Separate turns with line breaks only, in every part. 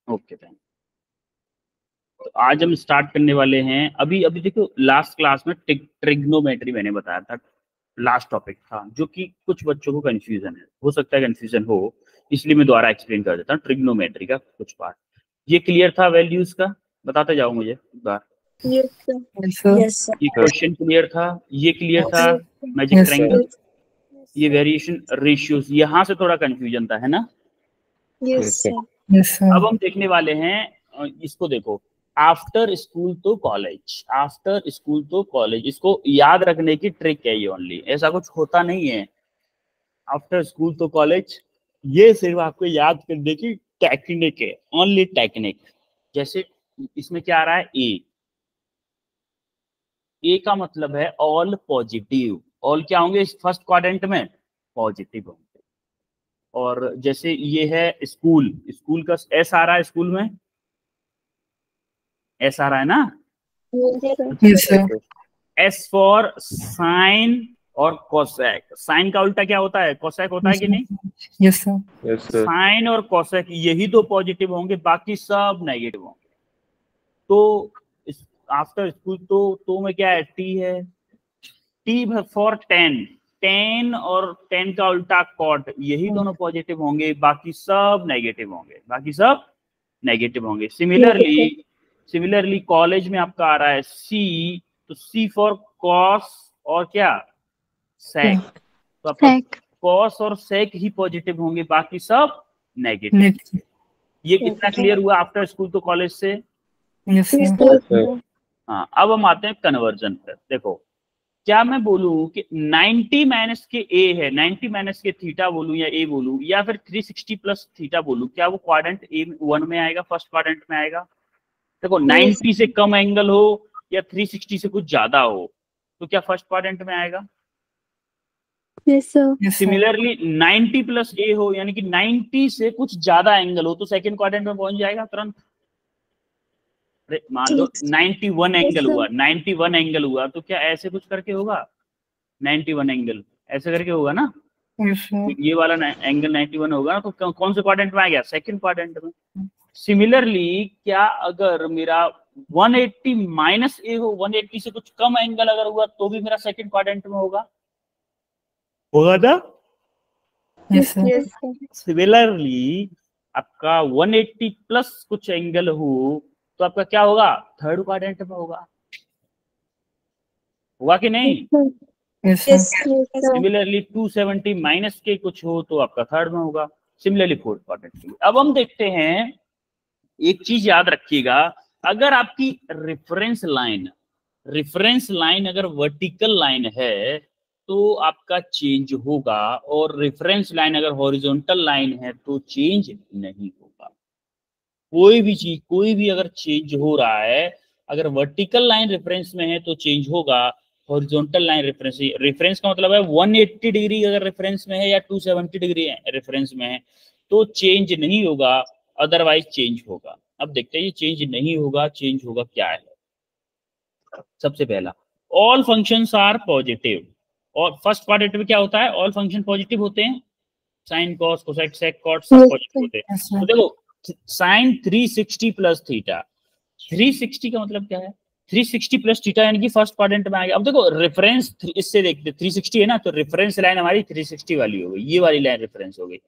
Okay thank. तो आज हम स्टार्ट करने वाले हैं। अभी अभी देखो, लास्ट क्लास में ट्रिग्नोमेट्री मैंने बताया था, लास्ट टॉपिक था, जो कि कुछ बच्चों को कंफ्यूजन है, हो सकता है कंफ्यूजन हो, इसलिए मैं दोबारा एक्सप्लेन कर देता हूँ ट्रिग्नोमेट्री का कुछ पार्ट। ये क्लियर था वैल्यूज का? बताते जाओ मुझे एक बार। ये क्वेश्चन क्लियर था, ये क्लियर था, मैजिक ट्रायंगल, ये वेरिएशन रेशियोज, यहाँ से थोड़ा कंफ्यूजन था, है ना? अब हम देखने वाले हैं इसको। देखो, आफ्टर स्कूल तो कॉलेज, आफ्टर स्कूल तो कॉलेज, इसको याद रखने की ट्रिक है ये ओनली, ऐसा कुछ होता नहीं है। आफ्टर स्कूल तो कॉलेज, ये सिर्फ आपको याद करने की टेक्निक है, ओनली टेक्निक। जैसे इसमें क्या आ रहा है, ए का मतलब है ऑल पॉजिटिव, ऑल क्या होंगे फर्स्ट क्वाड्रेंट में? पॉजिटिव होंगे। और जैसे ये है स्कूल, स्कूल का एस आ रहा है, स्कूल में एस आ रहा है ना? एस फॉर साइन और कोसेक। साइन का उल्टा क्या होता है? कोसेक होता है कि नहीं?
Yes sir.
साइन और कोसेक यही दो पॉजिटिव होंगे, बाकी सब नेगेटिव होंगे। तो आफ्टर स्कूल तो में क्या है? टी है। टी फॉर 10, 10 और 10 का उल्टा कॉट, यही दोनों पॉजिटिव होंगे, बाकी सब नेगेटिव होंगे, बाकी सब नेगेटिव होंगे। सिमिलरली कॉलेज में आपका आ रहा है सी, तो सी फॉर कॉस और क्या? सेक। तो आपका कॉस और सेक ही पॉजिटिव होंगे, बाकी सब नेगेटिव। ये कितना क्लियर हुआ आफ्टर स्कूल तो कॉलेज से? हाँ, अब हम आते हैं कन्वर्जन पर। देखो, क्या मैं बोलूं कि 90 माइनस के ए है, 90 माइनस के थीटा बोलूं या ए बोलूं, या फिर 360 प्लस थीटा बोलूं, क्या वो क्वाड्रेंट ए 1 में आएगा, फर्स्ट क्वाड्रेंट में आएगा? देखो, 90 से कम एंगल हो या 360 से कुछ ज्यादा हो, तो क्या फर्स्ट क्वाड्रेंट में आएगा? सिमिलरली 90 प्लस ए हो, यानी कि 90 से कुछ ज्यादा एंगल हो, तो सेकंड क्वाड्रेंट में पहुंच जाएगा तुरंत। मान लो 91 एंगल हुआ, 91 एंगल हुआ, तो क्या ऐसे कुछ करके होगा? 91 एंगल ऐसे करके होगा ना? ये वाला एंगल 91 होगा ना, तो कौन से क्वाड्रेंट में आ गया? सेकंड क्वाड्रेंट में। सिमिलरली क्या अगर मेरा 180 माइनस ए हो, 180 से कुछ कम एंगल अगर हुआ, तो भी मेरा सेकंड क्वाड्रेंट में होगा ना? सिमिलरली आपका 180 प्लस कुछ एंगल हो, तो आपका क्या होगा? थर्ड क्वाड्रेंट में होगा कि नहीं? सिमिलरली 270 माइनस के कुछ हो, तो आपका थर्ड में होगा। Similarly fourth quadrant. अब हम देखते हैं, एक चीज याद रखिएगा, अगर आपकी रेफरेंस लाइन अगर वर्टिकल लाइन है तो आपका चेंज होगा, और रेफरेंस लाइन अगर हॉरिजॉन्टल लाइन है तो चेंज नहीं होगा। कोई भी चीज, कोई भी अगर चेंज हो रहा है, अगर वर्टिकल लाइन रेफरेंस में है तो चेंज होगा, हॉरिजॉन्टल लाइन रेफरेंस का मतलब है 180 डिग्री अगर रेफरेंस में है या 270 डिग्री रेफरेंस में है तो चेंज नहीं होगा, अदरवाइज चेंज होगा। अब देखते हैं ये चेंज नहीं होगा, चेंज होगा क्या है। सबसे पहला, ऑल फंक्शंस आर पॉजिटिव। और फर्स्ट क्वाड्रेंट में क्या होता है? ऑल फंक्शन पॉजिटिव होते हैं, sine cos cosec sec cot सब पॉजिटिव होते हैं। तो देखो, साइन 360 प्लस थीटा, 360 का मतलब क्या है? 360 प्लस थीटा यानी कि फर्स्ट क्वाड्रेंट में आ गया। अब देखो रेफरेंस इससे देखते, 360 है ना, तो रेफरेंस लाइन हमारी 360 वाली हो गई, ये वाली लाइन रेफरेंस हो गई।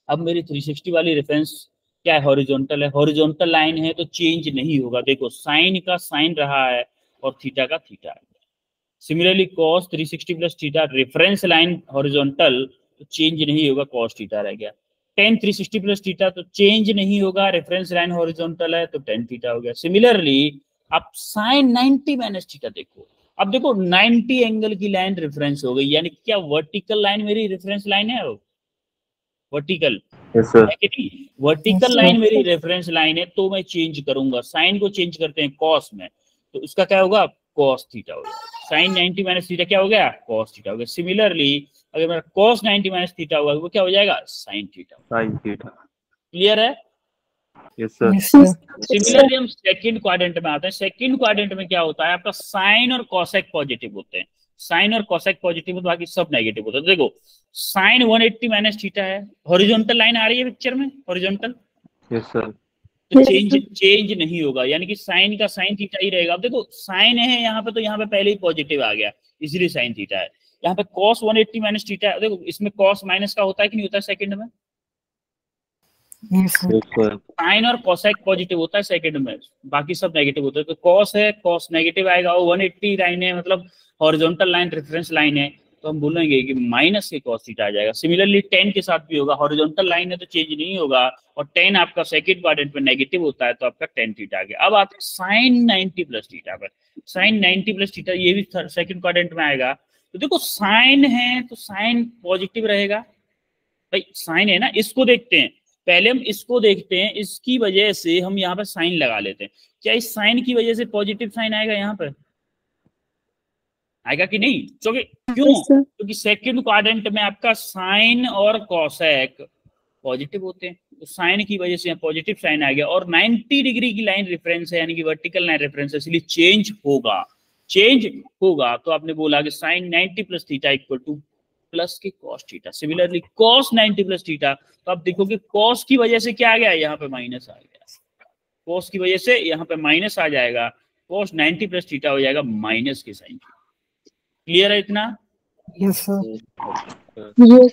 अब मेरी 360 वाली रेफरेंस क्या है? हॉरिजॉन्टल है, हॉरिजॉन्टल लाइन है तो चेंज नहीं होगा। देखो, साइन का साइन रहा है और थीटा का थीटा है। Similarly cos 360 plus theta, reference line horizontal, तो चेंज नहीं होगा, कॉस थीटा रह गया। टेन 360 प्लस थीटा, तो चेंज नहीं होगा, रेफरेंस लाइन हॉरिजॉन्टल है तो टेन थीटा हो गया। सिमिलरली आप साइन 90 माइनस थीटा देखो, अब देखो 90 एंगल की लाइन रेफरेंस हो गई, यानी क्या वर्टिकल लाइन मेरी रेफरेंस लाइन है? वर्टिकल है कि नहीं? वर्टिकल लाइन मेरी रेफरेंस लाइन है, तो मैं चेंज करूंगा, साइन को चेंज करते हैं कॉस में, तो उसका क्या होगा? कॉस थीटा हो गया। साइन 90 माइनस थीटा क्या हो गया? कॉस थीटा हो गया। सिमिलरली अगर मेरा कॉस 90 माइनस थीटा हुआ, वो क्या हो जाएगा? Sine theta. क्लियर है?
Yes sir.
सिमिलरली हम सेकंड क्वाड्रेंट में आते हैं। सेकंड क्वाड्रेंट में क्या होता है? आपका साइन और कॉसेक पॉजिटिव होते हैं, साइन और कॉसेक पॉजिटिव होते हैं, बाकी सब नेगेटिव होते हैं। देखो, साइन 180 माइनस थीटा है, हॉरिजॉन्टल लाइन आ रही है पिक्चर में, हॉरिजॉन्टल।
Yes sir.
तो चेंज नहीं होगा, यानी कि साइन का साइन थीटा ही रहेगा। अब देखो साइन है यहाँ पे, तो यहाँ पे पहले ही पॉजिटिव आ गया, इसलिए साइन थीटा है। यहाँ पे cos 180 माइनस थीटा, देखो इसमें cos माइनस का होता है कि नहीं होता है सेकंड में? साइन और कोसेक पॉजिटिव होता है सेकंड में, बाकी सब नेगेटिव होता है। तो cos है, cos नेगेटिव आएगा, और 180 लाइन है मतलब हॉरिजॉन्टल लाइन रेफरेंस लाइन है, तो हम बोलेंगे कि माइनस के cos थीटा आ जाएगा। सिमिलरली tan के साथ भी होगा, हॉरिजॉन्टल लाइन है तो चेंज नहीं होगा, और tan आपका सेकंड क्वाड्रेंट में नेगेटिव होता है तो आपका tan थीटा आ गया। अब आते हैं sin 90 प्लस थीटा पर। sin 90 प्लस थीटा ये भी सेकंड क्वाड्रेंट में आएगा। तो देखो साइन है तो साइन पॉजिटिव रहेगा, भाई साइन है ना, इसको देखते हैं पहले, हम इसको देखते हैं, इसकी वजह से हम यहाँ पे साइन लगा लेते हैं। क्या इस साइन की वजह से पॉजिटिव साइन आएगा यहाँ पर? आएगा कि नहीं? क्योंकि सेकंड क्वाड्रेंट में आपका साइन और कोसेक पॉजिटिव होते हैं, तो साइन की वजह से पॉजिटिव साइन आ गया। और 90 डिग्री की लाइन रेफरेंस है, यानी कि वर्टिकल लाइन रेफरेंस है, इसलिए चेंज होगा। तो आपने बोला कि sine 90 plus theta equal to plus के cos theta. Similarly cos 90 plus theta, तो आप देखोगे cos की वजह से क्या आ गया, यहाँ पे माइनस आ गया, cos की वजह से यहाँ पे माइनस आ जाएगा, cos 90 प्लस थीटा हो जाएगा माइनस के साइन। क्लियर है इतना?
Yes sir.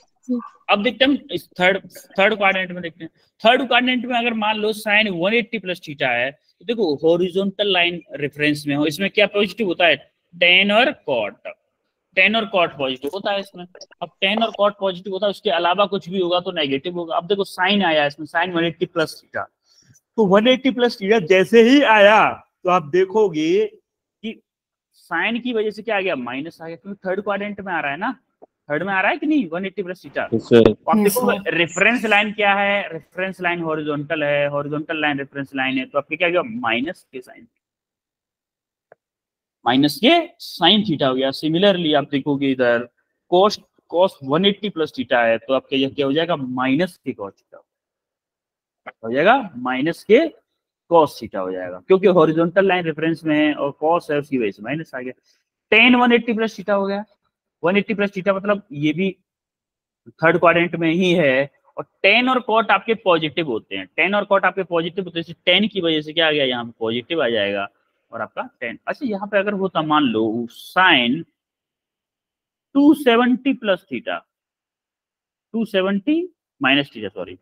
अब देखते हैं इस थर्ड क्वाड्रेंट में देखते हैं। थर्ड क्वाड्रेंट में अगर मान लो साइन 180 प्लस थीटा है, तो देखो हॉरिजॉन्टल लाइन रेफरेंस में हो, इसमें क्या पॉजिटिव होता है, tan और cot पॉजिटिव होता है इसमें। अब tan और cot पॉजिटिव होता है, उसके अलावा कुछ भी होगा तो नेगेटिव होगा। अब देखो साइन आया इसमें, साइन 180 प्लस थीटा, तो 180 प्लस थीटा जैसे ही आया तो आप देखोगे कि साइन की वजह से क्या आ गया, माइनस आ गया, क्योंकि थर्ड क्वाड्रेंट में आ रहा है ना, थर्ड में आ रहा है कि नहीं 180 प्लस थीटा। आप देखो रेफरेंस लाइन क्या है, रेफरेंस लाइन हॉरिजॉन्टल है, हॉरिजॉन्टल लाइन रेफरेंस लाइन है, तो आपके क्या गया, माइनस के साइन थीटा हो गया। सिमिलरली आप देखोगे इधर cos 180 प्लस थीटा है, तो आपका यह क्या हो जाएगा, माइनस के cos थीटा हो जाएगा, माइनस के cos थीटा हो जाएगा, क्योंकि हॉरिजॉन्टल लाइन रेफरेंस में है और cos है, उसकी वजह से माइनस आ गया। tan 180 प्लस थीटा हो गया, 180 प्लस थीटा मतलब ये भी थर्ड क्वाड्रेंट में ही है, और tan और cot आपके पॉजिटिव होते हैं, tan और cot आपके पॉजिटिव होते हैं, tan की वजह से क्या आ गया, यहाँ पे पॉजिटिव आ जाएगा, और आपका tan। अच्छा यहाँ पे अगर होता मान लो sine 270 plus theta, 270 minus theta, sorry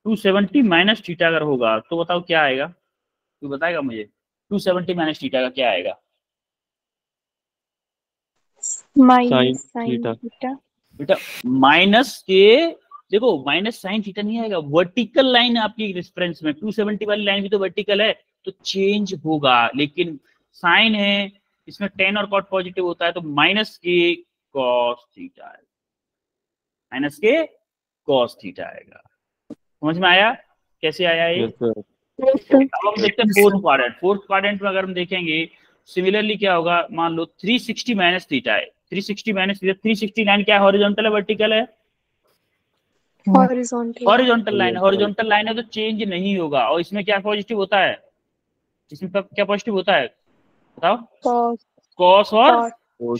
270 minus theta अगर होगा तो बताओ क्या आएगा, तू बताएगा मुझे 270 माइनस थीटा का क्या आएगा?
Minus sine theta.
बेटा माइनस के, देखो माइनस साइन थीटा नहीं आएगा, वर्टिकल लाइन आपकी रेफरेंस में 270 वाली लाइन भी तो वर्टिकल है, तो चेंज होगा, लेकिन साइन है इसमें tan और cot पॉजिटिव होता है, तो माइनस के cos थीटा आएगा, माइनस के cos थीटा आएगा। समझ में आया कैसे आया ये? अब हम देखते हैं फोर्थ क्वाड्रेंट में अगर हम देखेंगे सिमिलरली क्या होगा, मान लो 360 माइनस थीटा है, 360 माइनस थीटा, 360 लाइन क्या है, हॉरिजॉन्टल है वर्टिकल है? हॉरिजॉन्टल लाइन है, तो चेंज नहीं होगा। और इसमें क्या पॉजिटिव होता है, इसमें क्या पॉजिटिव होता है बताओ? cos और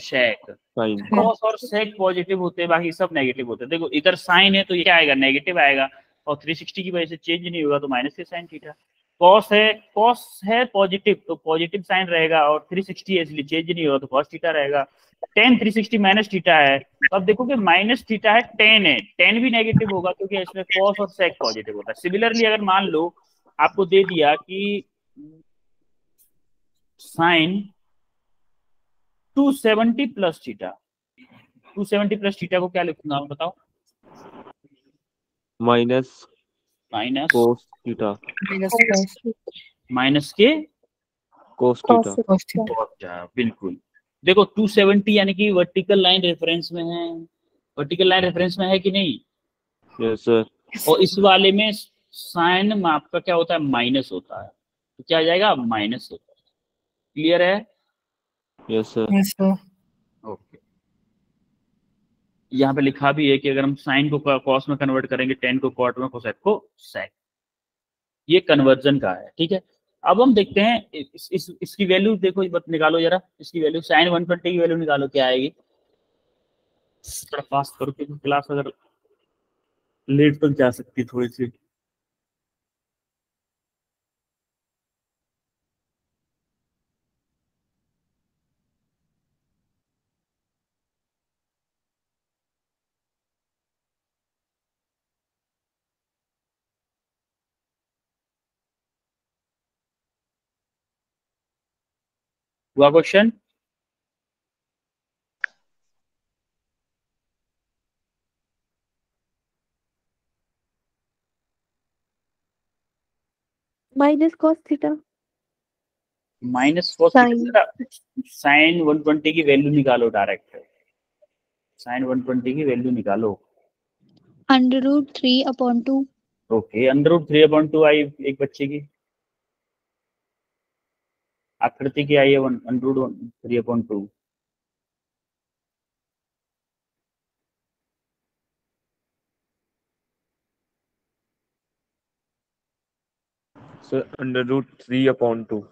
sec, cos और sec पॉजिटिव होते हैं, बाकी सब नेगेटिव होते हैं। देखो इधर साइन है तो ये क्या आएगा, नेगेटिव आएगा, और 360 की वजह से चेंज नहीं होगा तो माइनस के साइन थीटा। cos है पॉजिटिव, तो पॉजिटिव साइन रहेगा, और 360 है इसलिए चेंज नहीं होगा तो cos थीटा रहेगा। tan 360 माइनस थीटा है, तो अब देखोगे माइनस थीटा है, tan भी नेगेटिव होगा क्योंकि इसमें cos और sec पॉजिटिव होता है। सिमिलरली अगर मान लो आपको दे दिया कि sine 270 plus theta, 270 plus theta को क्या लिखूंगा आप बताओ?
माइनस
cos थीटा, माइनस के
cos थीटा।
बिल्कुल। देखो 270 यानी कि वर्टिकल लाइन रेफरेंस में है, वर्टिकल लाइन रेफरेंस में है कि नहीं?
Yes sir.
और इस वाले में साइन में आपका क्या होता है, माइनस होता है, तो क्या आ जाएगा, माइनस होता है। क्लियर है?
Yes sir.
ओके, यहाँ पे लिखा भी है कि अगर हम साइन को cos में कन्वर्ट करेंगे, tan को cot में, cosec को sec, ये कन्वर्जन का है, ठीक है। अब हम देखते हैं इसकी वैल्यू देखो, निकालो जरा इसकी वैल्यू, साइन 120 की वैल्यू निकालो क्या आएगी, थोड़ा फास्ट करो क्योंकि क्लास अगर लेट तक जा सकती है थोड़ी सी। हुआ question?
Minus cos theta.
Minus cos theta, sine 120 की वैल्यू निकालो डायरेक्ट, साइन 120 की वैल्यू निकालो।
√3/2।
ओके, √3/2 आई एक बच्चे की, आकृति की आई है √3/2।
सर √3/2।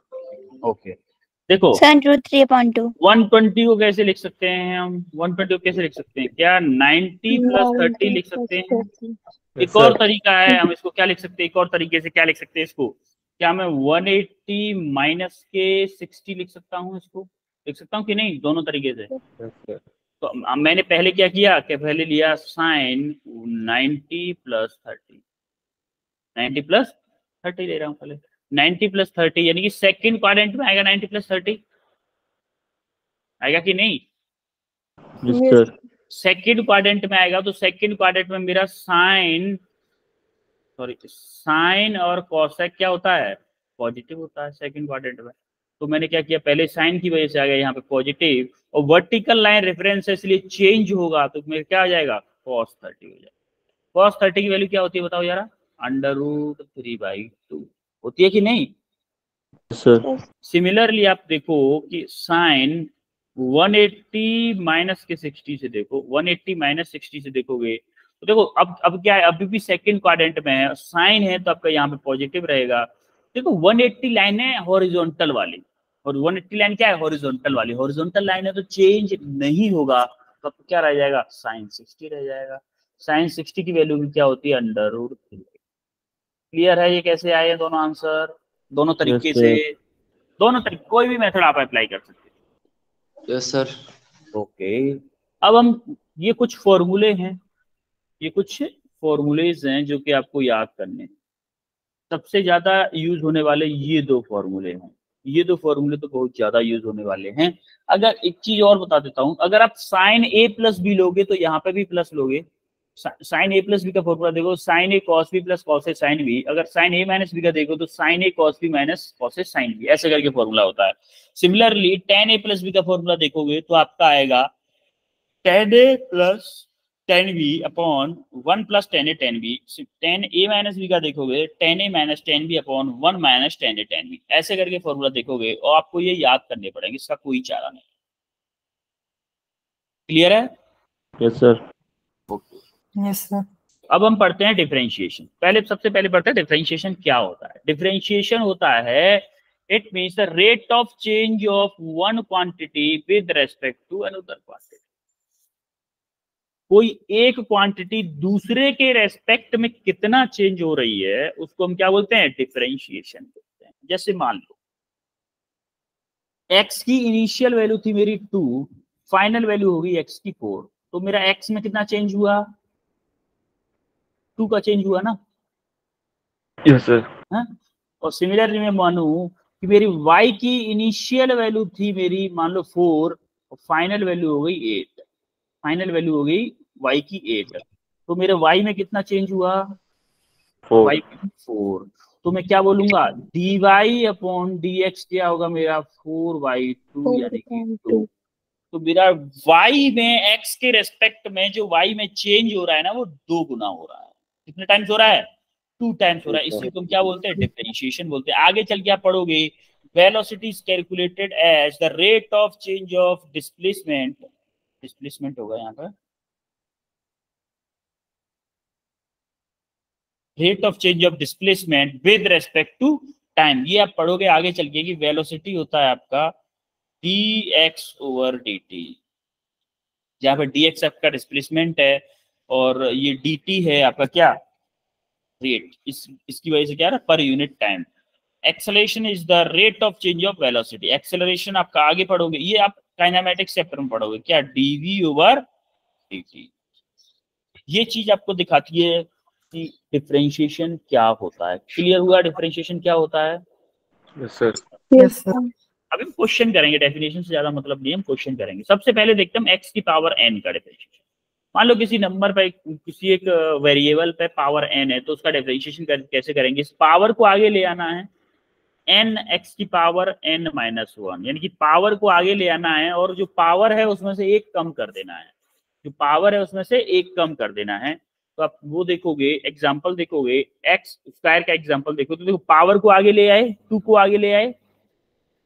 ओके, देखो
√3/2।
120 को कैसे लिख सकते हैं हम? 120 को कैसे लिख सकते हैं? क्या 90 + 30 लिख सकते हैं? एक और तरीका है, हम इसको क्या लिख सकते हैं? एक और तरीके से क्या लिख सकते हैं इसको? क्या मैं 180 माइनस के 60 लिख सकता हूँ? इसको लिख सकता हूँ कि नहीं? दोनों तरीके से। तो मैंने पहले क्या किया कि पहले लिया साइन 90 + 30, 90 + 30 ले रहा हूँ पहले, 90 + 30 यानी कि सेकंड क्वाड्रेंट में आएगा 90 + 30, आएगा कि नहीं?
सर
सेकंड क्वाड्रेंट में आएगा, तो सेकंड क्वाड्रेंट में मेरा साइन और कॉसेक क्या होता है? पॉजिटिव होता है सेकंड क्वाड्रेंट में। तो मैंने क्या किया, पहले साइन की वजह से आ गया यहाँ पे पॉजिटिव, और वर्टिकल लाइन रेफरेंस है इसलिए चेंज होगा, तो मेरे क्या हो जाएगा? cos 30 हो जाएगा। cos 30 की वैल्यू क्या होती है बताओ जरा? √3/2 होती है कि नहीं?
सर
सिमिलरली आप देखो कि साइन 180 माइनस के 60 से देखो, 180 माइनस 60 से देखोगे तो देखो अब क्या है, अभी भी सेकंड क्वाड्रेंट में है, साइन है तो आपका यहाँ पे पॉजिटिव रहेगा। देखो 180 लाइन है हॉरिजॉन्टल वाली, और 180 लाइन क्या है? हॉरिजॉन्टल वाली। हॉरिजॉन्टल लाइन है तो चेंज नहीं होगा, तो आपको क्या रह जाएगा? साइन 60 रह जाएगा। साइन 60 की वैल्यू भी क्या होती है? √3। क्लियर है ये कैसे आए हैं दोनों आंसर? दोनों तरीके से, दोनों तरीके, कोई भी मेथड आप अप्लाई कर सकते हैं।
Yes sir.
ओके, अब हम, ये कुछ फॉर्मूले हैं, ये कुछ फॉर्मूलेज हैं जो कि आपको याद करने हैं। सबसे ज्यादा यूज होने वाले ये दो फॉर्मूले हैं, ये दो फॉर्मूले तो बहुत ज्यादा यूज होने वाले हैं। अगर एक चीज और बता देता हूं, अगर आप साइन a + b लोगे तो यहाँ पे भी प्लस लोगे। साइन a + b का फॉर्मूला देखो, sine a cos b + cos a sin b। अगर साइन a - b का देखो तो sine a cos b - cos a sin b, ऐसे करके फॉर्मूला होता है। सिमिलरली tan a + b का फॉर्मूला देखोगे तो आपका आएगा tan a + tan b upon 1 + tan a tan b। tan a - b का देखोगे tan a - tan b upon 1 - tan a tan b, ऐसे करके फॉर्मूला देखोगे और आपको ये याद करने पड़ेंगे, इसका कोई चारा नहीं। क्लियर है?
Yes sir.
Yes sir. अब हम पढ़ते हैं डिफरेंशिएशन। पहले सबसे पहले पढ़ते हैं डिफरेंशिएशन क्या होता है। डिफरेंशिएशन होता है, it means the rate of change of one quantity with respect to another quantity. कोई एक क्वांटिटी दूसरे के रेस्पेक्ट में कितना चेंज हो रही है उसको हम क्या बोलते हैं? डिफरेंशिएशन बोलते हैं। जैसे मान लो x की इनिशियल वैल्यू थी मेरी 2, फाइनल वैल्यू होगी x की 4, तो मेरा x में कितना चेंज हुआ? 2 का चेंज हुआ ना?
Yes sir.
हाँ? और सिमिलरली मैं मानू कि मेरी y की इनिशियल वैल्यू थी मेरी मान लो 4, और फाइनल वैल्यू हो गई 8, फाइनल वैल्यू हो गई y की 8, तो मेरे y में कितना चेंज हुआ?
4।
y 4। तो मैं क्या बोलूंगा? dy/dx क्या होगा मेरा? 4/2 यानी कि 2। तो मेरा y में x के रेस्पेक्ट में जो y में चेंज हो रहा है ना, वो 2 गुना हो रहा है। कितने टाइम्स हो रहा है? 2 टाइम्स हो रहा है। इसी को हम क्या बोलते हैं? डिफरेंशिएशन बोलते हैं। आगे चल के आप पढ़ोगे, velocity is calculated as the rate of change of displacement, displacement होगा यहाँ पर, rate of change of displacement with respect to time. ये आप पढ़ोगे आगे चल के कि वेलोसिटी होता है आपका dx/dt, जहां पर dx आपका डिस्प्लेसमेंट है और ये dt है आपका क्या? रेट। इसकी वजह से क्या है? Per unit time. Acceleration is the rate of change of velocity. Acceleration आपका आगे पढ़ोगे, ये आप काइनेमेटिक्स चैप्टर में पढ़ोगे, क्या? dv/dt। ये चीज आपको दिखाती है कि डिफरेंशिएशन क्या होता है। क्लियर हुआ डिफरेंशिएशन क्या होता है?
Yes sir.
Yes sir.
अभी हम क्वेश्चन करेंगे, डेफिनेशन से ज्यादा मतलब नहीं, हम क्वेश्चन करेंगे। सबसे पहले देखते हैं हम एक्स की पावर एन का डिफरेंशिएशन। मान लो किसी नंबर पे, किसी एक वेरिएबल पे पावर एन है, तो उसका डिफरेंशिएशन कैसे करेंगे? इस पावर को आगे ले आना है, एन एक्स की पावर एन माइनस वन, यानी कि पावर को आगे ले आना है और जो पावर है उसमें से एक कम कर देना है, जो पावर है उसमें से एक कम कर देना है। तो आप वो देखोगे, एग्जांपल देखोगे, एक्स स्क्वायर का एग्जांपल देखो, तो देखो पावर को आगे ले आए, टू को आगे ले आए,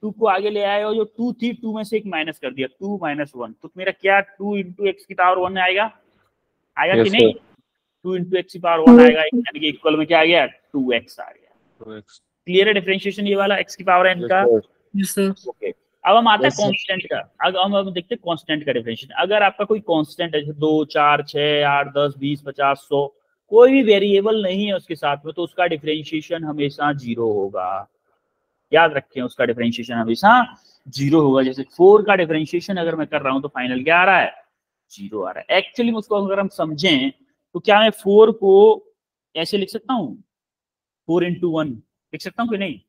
टू को आगे ले आए और जो टू थी, टू में से एक माइनस कर दिया, टू माइनस वन, तो मेरा क्या टू इंटू एक्स की पावर वन आएगा, आएगा
Yes,
कि नहीं?
sir.
टू इंटू एक्स की पावर वन आएगा, यानी कि इक्वल में क्या आ गया, टू एक्स आ गया। क्लियर है डिफरेंशिएशन ये वाला एक्स की पावर एन का?
Yes, sir.
ओके, अब हम आते हैं
Yes, sir.
कांस्टेंट का। अब देखते हैं कांस्टेंट का डिफरेंशिएशन। अगर आपका कोई कांस्टेंट है, 2 4 6 8 10 20 50 100, कोई भी वेरिएबल नहीं है उसके साथ में, तो उसका डिफरेंशिएशन हमेशा जीरो होगा। याद रखें, उसका डिफरेंशिएशन हमेशा जीरो होगा। जैसे 4 का डिफरेंशिएशन अगर मैं कर रहा हूं तो फाइनल क्या आ रहा है, जीरो आ रहा है। एक्चुअली उसको अगर हम समझें तो क्या मैं 4 को ऐसे लिख सकता हूँ, 4 इंटू 1 लिख सकता हूँ कि नहीं?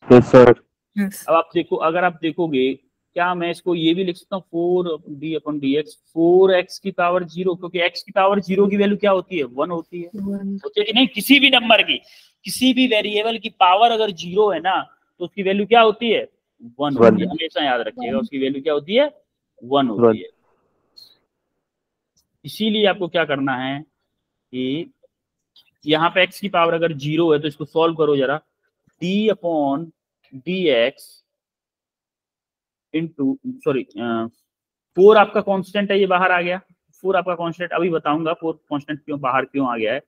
Yes, sir.
अब आप देखो, अगर आप देखोगे, क्या मैं इसको ये भी लिख सकता हूँ 4d/dx, 4x की पावर जीरो, क्योंकि x की पावर जीरो की वैल्यू क्या होती है, 1 होती है, होती है कि नहीं? किसी भी नंबर की, किसी भी वेरिएबल की पावर अगर जीरो है ना, तो उसकी वैल्यू क्या होती है, 1 होती है। हमेशा याद रखिएगा, उसकी वैल्यू क्या होती है, 1 होती है। इसीलिए आपको क्या करना है कि यहाँ पे x की पावर अगर जीरो है तो इसको सॉल्व करो जरा, d/dx इंटू, सॉरी 4 आपका कांस्टेंट है, ये बाहर आ गया, 4 आपका कांस्टेंट, अभी बताऊंगा 4 कांस्टेंट क्यों बाहर क्यों आ गया है,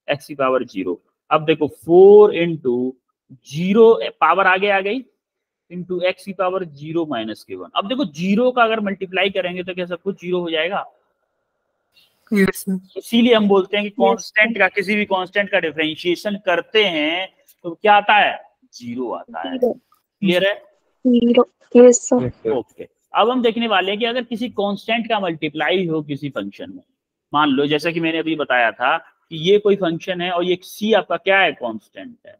x की पावर जीरो। अब देखो 4 इंटू जीरो, पावर आगे आ गई, इंटू एक्स की पावर जीरो माइनस के 1। अब देखो जीरो का अगर मल्टीप्लाई करेंगे तो क्या सब कुछ जीरो हो जाएगा?
Yes, sir.
इसीलिए हम बोलते हैं कि कांस्टेंट का, किसी भी कांस्टेंट का डिफरेंशिएशन करते हैं तो क्या आता है, जीरो आता है। क्लियर है?
Zero. Yes, sir.
Yes, sir.
Okay, अब हम देखने वाले हैं कि अगर किसी कांस्टेंट का मल्टीप्लाई हो किसी फंक्शन में, मान लो जैसा कि मैंने अभी बताया था कि ये कोई फंक्शन है और ये c आपका क्या है, कांस्टेंट है,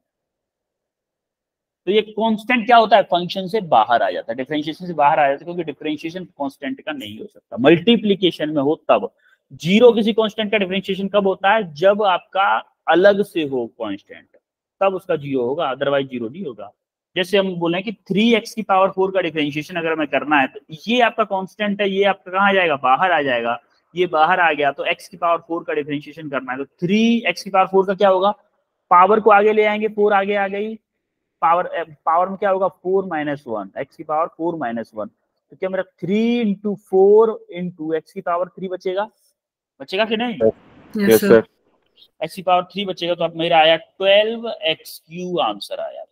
तो ये कांस्टेंट क्या होता है, फंक्शन से बाहर आ जाता है, डिफरेंशिएशन से बाहर आ जाता है, क्योंकि डिफरेंशिएशन कांस्टेंट का नहीं हो सकता। मल्टीप्लिकेशन में हो तब, जीरो किसी कांस्टेंट का डिफरेंशिएशन कब होता है, जब आपका अलग से हो कांस्टेंट, तब उसका जीरो होगा, अदरवाइज जीरो नहीं होगा। जैसे हम बोले कि 3x की पावर 4 का डिफरेंशिएशन अगर मैं करना है, तो ये आपका कांस्टेंट है, ये आपका कहाँ आ जाएगा, बाहर आ जाएगा, ये बाहर आ गया, तो x की पावर 4 का डिफरेंशिएशन करना है, तो 3x की पावर 4 का क्या होगा, पावर को आगे ले आएंगे, 4 आगे आ गई, पावर में क्या होगा, 4 माइनस वन, एक्स की पावर 4 माइनस वन, तो क्या मेरा 3 इंटू 4 इंटू एक्स की पावर 3 बचेगा, बचेगा कि नहीं?
Yes, sir.
एक्स की पावर 3 बचेगा, तो अब मेरा आया 12x³ आंसर आया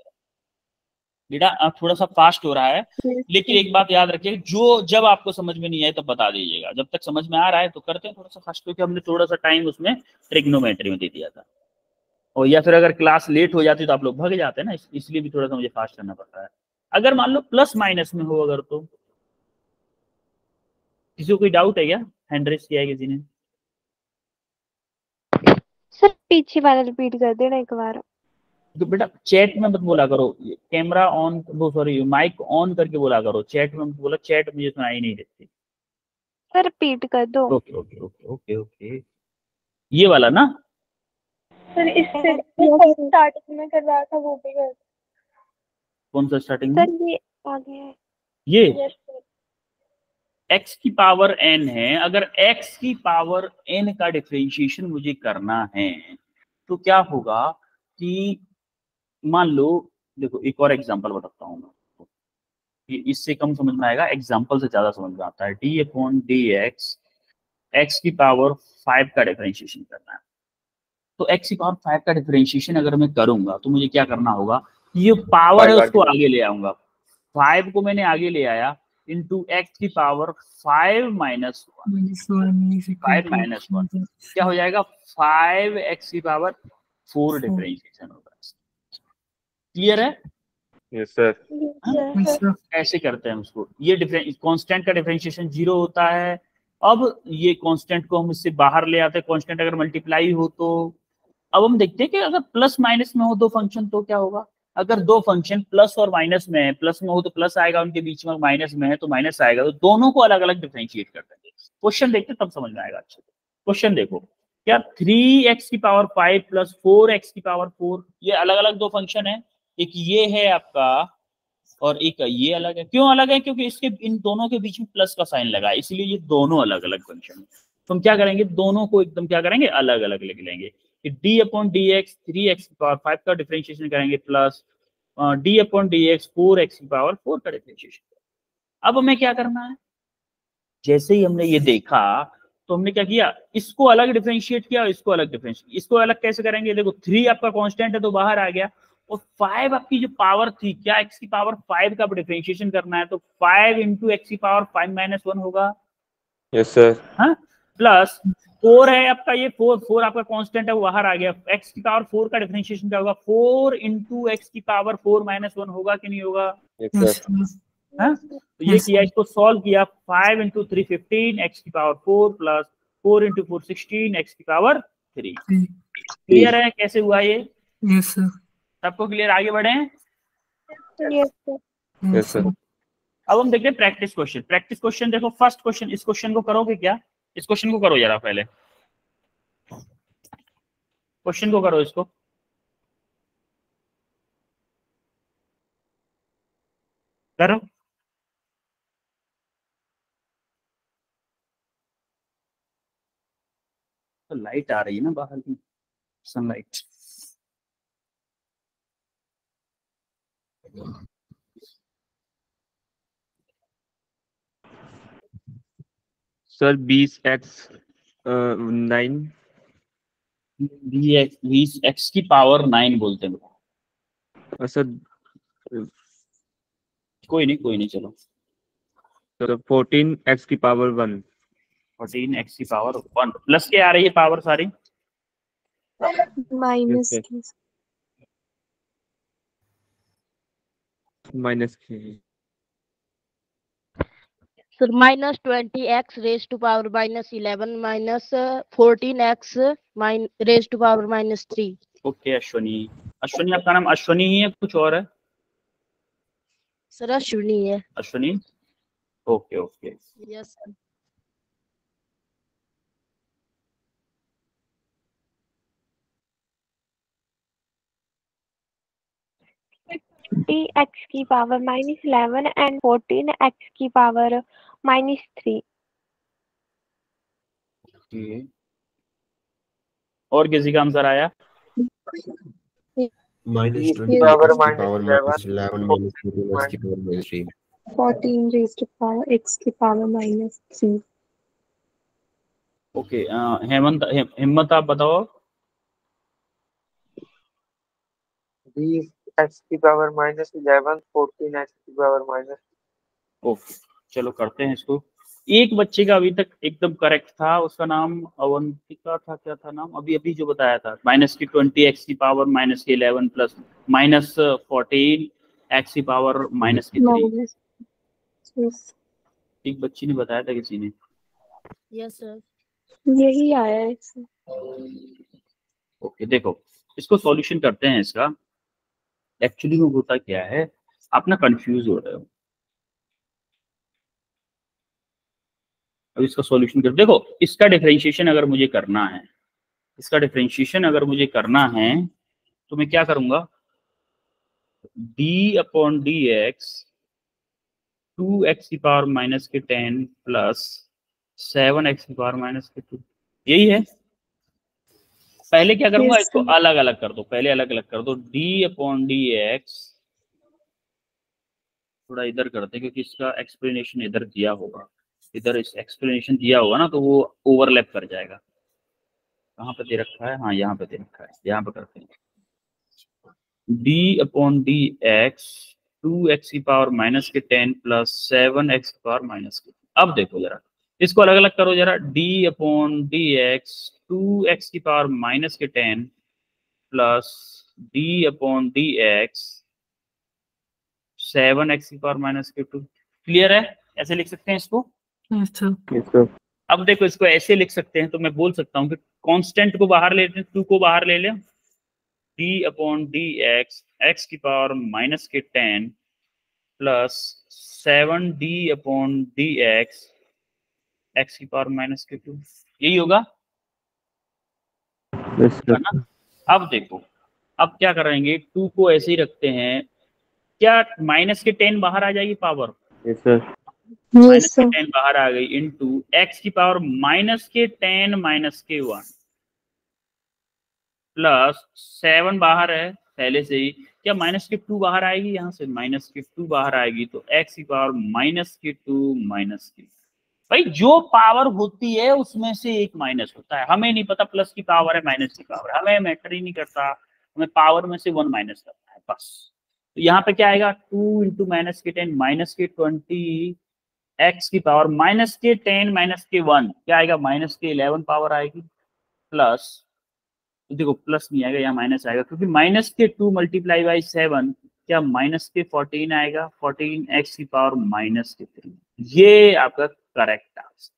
बेटा। अब थोड़ा सा फास्ट हो रहा है, लेकिन एक बात याद रखिए, जो जब आपको समझ में नहीं आए तब बता दीजिएगा, जब तक समझ में आ रहा है तो करते हैं थोड़ा सा फास्ट, क्योंकि हमने थोड़ा सा टाइम उसमें ट्रिग्नोमेट्री में दे दिया था, और या फिर अगर क्लास लेट हो जाती तो आप लोग भाग जाते हैं ना, इसलिए भी थोड़ा सा मुझे फास्ट करना पड़ता है। अगर मान लो प्लस माइनस में हो अगर, तो किसी को कोई डाउट है क्या, हैंड रेस किया है किसी ने?
सर पीछे वाला रिपीट कर देना एक बार।
तो बेटा चैट में मत बोला करो, कैमरा ऑन, वो सॉरी माइक ऑन करके बोला करो, चैट में मत बोला, चैट मुझे सुनाई नहीं देती।
सर रिपीट कर दो।
Okay okay okay okay okay, ये वाला ना?
सर इससे स्टार्टिंग में कर रहा था वो भी कर।
कौन सा स्टार्टिंग में?
सर ये आ गया है।
ये
यस सर।
x की पावर n है, अगर x की पावर n का डिफरेंशिएशन मुझे करना है तो क्या होगा कि मान लो, देखो एक और एग्जांपल बताता हूँ मैं, इससे कम समझ में आएगा, एग्जांपल से ज्यादा समझ में आता है। d/dx x की पावर 5 का डिफरेंशिएशन करना है, तो x की पावर 5 का डिफरेंशिएशन अगर मैं करूंगा तो मुझे क्या करना होगा, ये पावर है उसको आगे ले आऊंगा, 5 को मैंने आगे ले आया, इंटू एक्स की पावर 5 माइनस 5 माइनस 1 क्या हो जाएगा, 5x की पावर 4 डिफरेंशिएशन होगा। क्लियर है?
Yes, sir.
ऐसे करते हैं उसको, ये कांस्टेंट का डिफरेंशिएशन जीरो होता है। अब ये कांस्टेंट को हम इससे बाहर ले आते हैं, कांस्टेंट अगर मल्टीप्लाई हो तो, अब हम देखते हैं कि अगर प्लस माइनस में हो दो फंक्शन तो क्या होगा, अगर दो फंक्शन प्लस और माइनस में है, प्लस में हो तो प्लस आएगा उनके बीच में, माइनस में है तो माइनस आएगा, तो दोनों को अलग अलग डिफरेंशिएट कर देंगे। क्वेश्चन देखते तब समझ में आएगा अच्छे से। क्वेश्चन देखो, क्या 3x की पावर 5 प्लस 4x की पावर 4, ये अलग अलग दो फंक्शन है, एक ये है आपका और एक ये अलग है। क्यों अलग है? क्योंकि इसके इन दोनों के बीच में प्लस का साइन लगा है, इसलिए ये दोनों अलग अलग फंक्शन है। तो हम क्या करेंगे, दोनों को एकदम क्या करेंगे, अलग अलग लिख लेंगे। D upon D x 3x की पावर 5 का डिफरेंशिएशन करेंगे plus D upon D x 4x की पावर 4 का डिफरेंशिएशन। अब हमें क्या करना है, जैसे ही हमने ये देखा तो हमने क्या किया, इसको अलग डिफरेंशिएट किया और इसको अलग डिफरेंशिएट। इसको अलग कैसे करेंगे, देखो 3 आपका कांस्टेंट है तो बाहर आ गया, और 5 आपकी जो पावर थी, क्या x की पावर 5 का डिफरेंशिएशन करना है, तो 5 इंटू एक्स की पावर 5 माइनस 1 होगा।
Yes sir.
हाँ, प्लस 4 है आपका, ये 4 आपका कांस्टेंट है वो बाहर आ गया, x की पावर 4 का डिफरेंशिएशन क्या होगा, 4 इंटू एक्स की पावर 4 माइनस 1 होगा कि नहीं होगा।
Yes sir.
हाँ, तो ये किया, इसको सॉल्व किया, 5 इंटू 3 15 एक्स की पावर 4 प्लस 4 इंटू 4 16 एक्स की पावर 3। क्लियर है कैसे हुआ ये?
Yes sir.
सबको क्लियर? आगे बढ़े।
Yes sir.
Yes sir.
अब हम देखते हैं प्रैक्टिस क्वेश्चन। प्रैक्टिस क्वेश्चन देखो, फर्स्ट क्वेश्चन, इस क्वेश्चन को करोगे क्या, इस क्वेश्चन को करो जरा, पहले क्वेश्चन को करो, इसको करो। तो लाइट आ रही है ना बाहर की, सनलाइट।
Sir 20x 9।
20x की पावर 9 बोलते हैं
सर
कोई नहीं चलो।
सर 14x की पावर 1।
14x की पावर 1 प्लस के आ रही है पावर सारी,
माइनस
Yes,
की।
माइनस की।
Sir -20x raise to power -11 minus 14x raise to power -3।
Okay Ashwani, Ashwani आपका नाम अश्वनी ही है, कुछ और है?
सर अश्विनी है।
Ashwani, okay okay.
Yes sir.
x की पावर -11 एंड 14x की पावर -3।
ओके, और किसी का आंसर आया?
-20
Yes.
पावर -11 -14 की power -3।
14 raised to power x की पावर -3।
ओके, हेमंत हिम्मत आप बताओ।
20x की पावर -11 14x की पावर -।
ओके चलो करते हैं इसको। एक बच्चे का अभी तक एकदम करेक्ट था, उसका नाम अवंतिका था, क्या था नाम, अभी अभी जो बताया था, -20x की पावर -11 प्लस -14x की पावर -3। एक बच्ची ने बताया था, किसी ने।
Yes sir.
यही आया है इसमें।
ओके देखो, इसको सॉल्यूशन करते हैं इसका। एक्चुअली में होता क्या है, आप ना कंफ्यूज हो रहे हो। अब इसका सॉल्यूशन कर देखो, इसका डिफरेंशिएशन अगर मुझे करना है, इसका डिफरेंशिएशन अगर मुझे करना है तो मैं क्या करूंगा, d upon D x 2x की पावर -10 प्लस 7x की पावर -2, यही है। पहले क्या करूंगा,
Yes,
इसको
sir.
अलग अलग कर दो, पहले अलग अलग कर दो। d अपॉन डी एक्स, थोड़ा इधर करते हैं क्योंकि इसका एक्सप्लेनेशन इधर दिया होगा, इधर इस एक्सप्लेनेशन दिया होगा ना तो वो ओवरलैप कर जाएगा। कहाँ पे दे रखा है, हाँ यहाँ पे दे रखा है, यहाँ पे करते हैं। d upon D x 2x की पावर -10 प्लस 7x की पावर -2। अब देखो जरा, इसको अलग अलग करो जरा। d upon D x 2x की power -10 plus d upon D x 7x की पावर -2। क्लियर है? ऐसे लिख सकते हैं इसको।
Yes sir.
अब देखो, इसको ऐसे लिख सकते हैं, तो मैं बोल सकता हूँ कि कांस्टेंट को बाहर ले लें, 2 को बाहर ले लें, डी अपॉन डी एक्स की पावर माइनस के 10 plus 7 D upon D x की पावर माइनस के 2, यही होगा है ना। अब देखो, अब क्या करेंगे, 2 को ऐसे ही रखते हैं, क्या माइनस के 10 बाहर आ जाएगी पावर,
यस सर,
माइनस के 10 बाहर आ गई, इनटू एक्स की पावर माइनस के 10 माइनस के 1 प्लस 7 बाहर है पहले से ही, क्या माइनस के 2 बाहर आएगी, यहाँ से माइनस के 2 बाहर आएगी, तो एक्स की पावर माइनस के 2 माइनस के, भाई जो पावर होती है उसमें से एक माइनस होता है, हमें नहीं पता प्लस की पावर है माइनस की पावर, हमें मैटर ही नहीं करता, हमें पावर में से 1 माइनस करना है बस। तो यहाँ पे क्या आएगा, 2 इंटू माइनस के 10 माइनस के 20 एक्स की पावर माइनस के 10 माइनस के 1, क्या आएगा, माइनस के 11 पावर आएगी, प्लस, देखो प्लस नहीं आएगा, यहाँ माइनस आएगा, क्योंकि माइनस के 2 मल्टीप्लाई बाई 7, क्या माइनस के 14 आएगा, 14 एक्स की पावर माइनस के 3, ये आपका करेक्ट आंसर,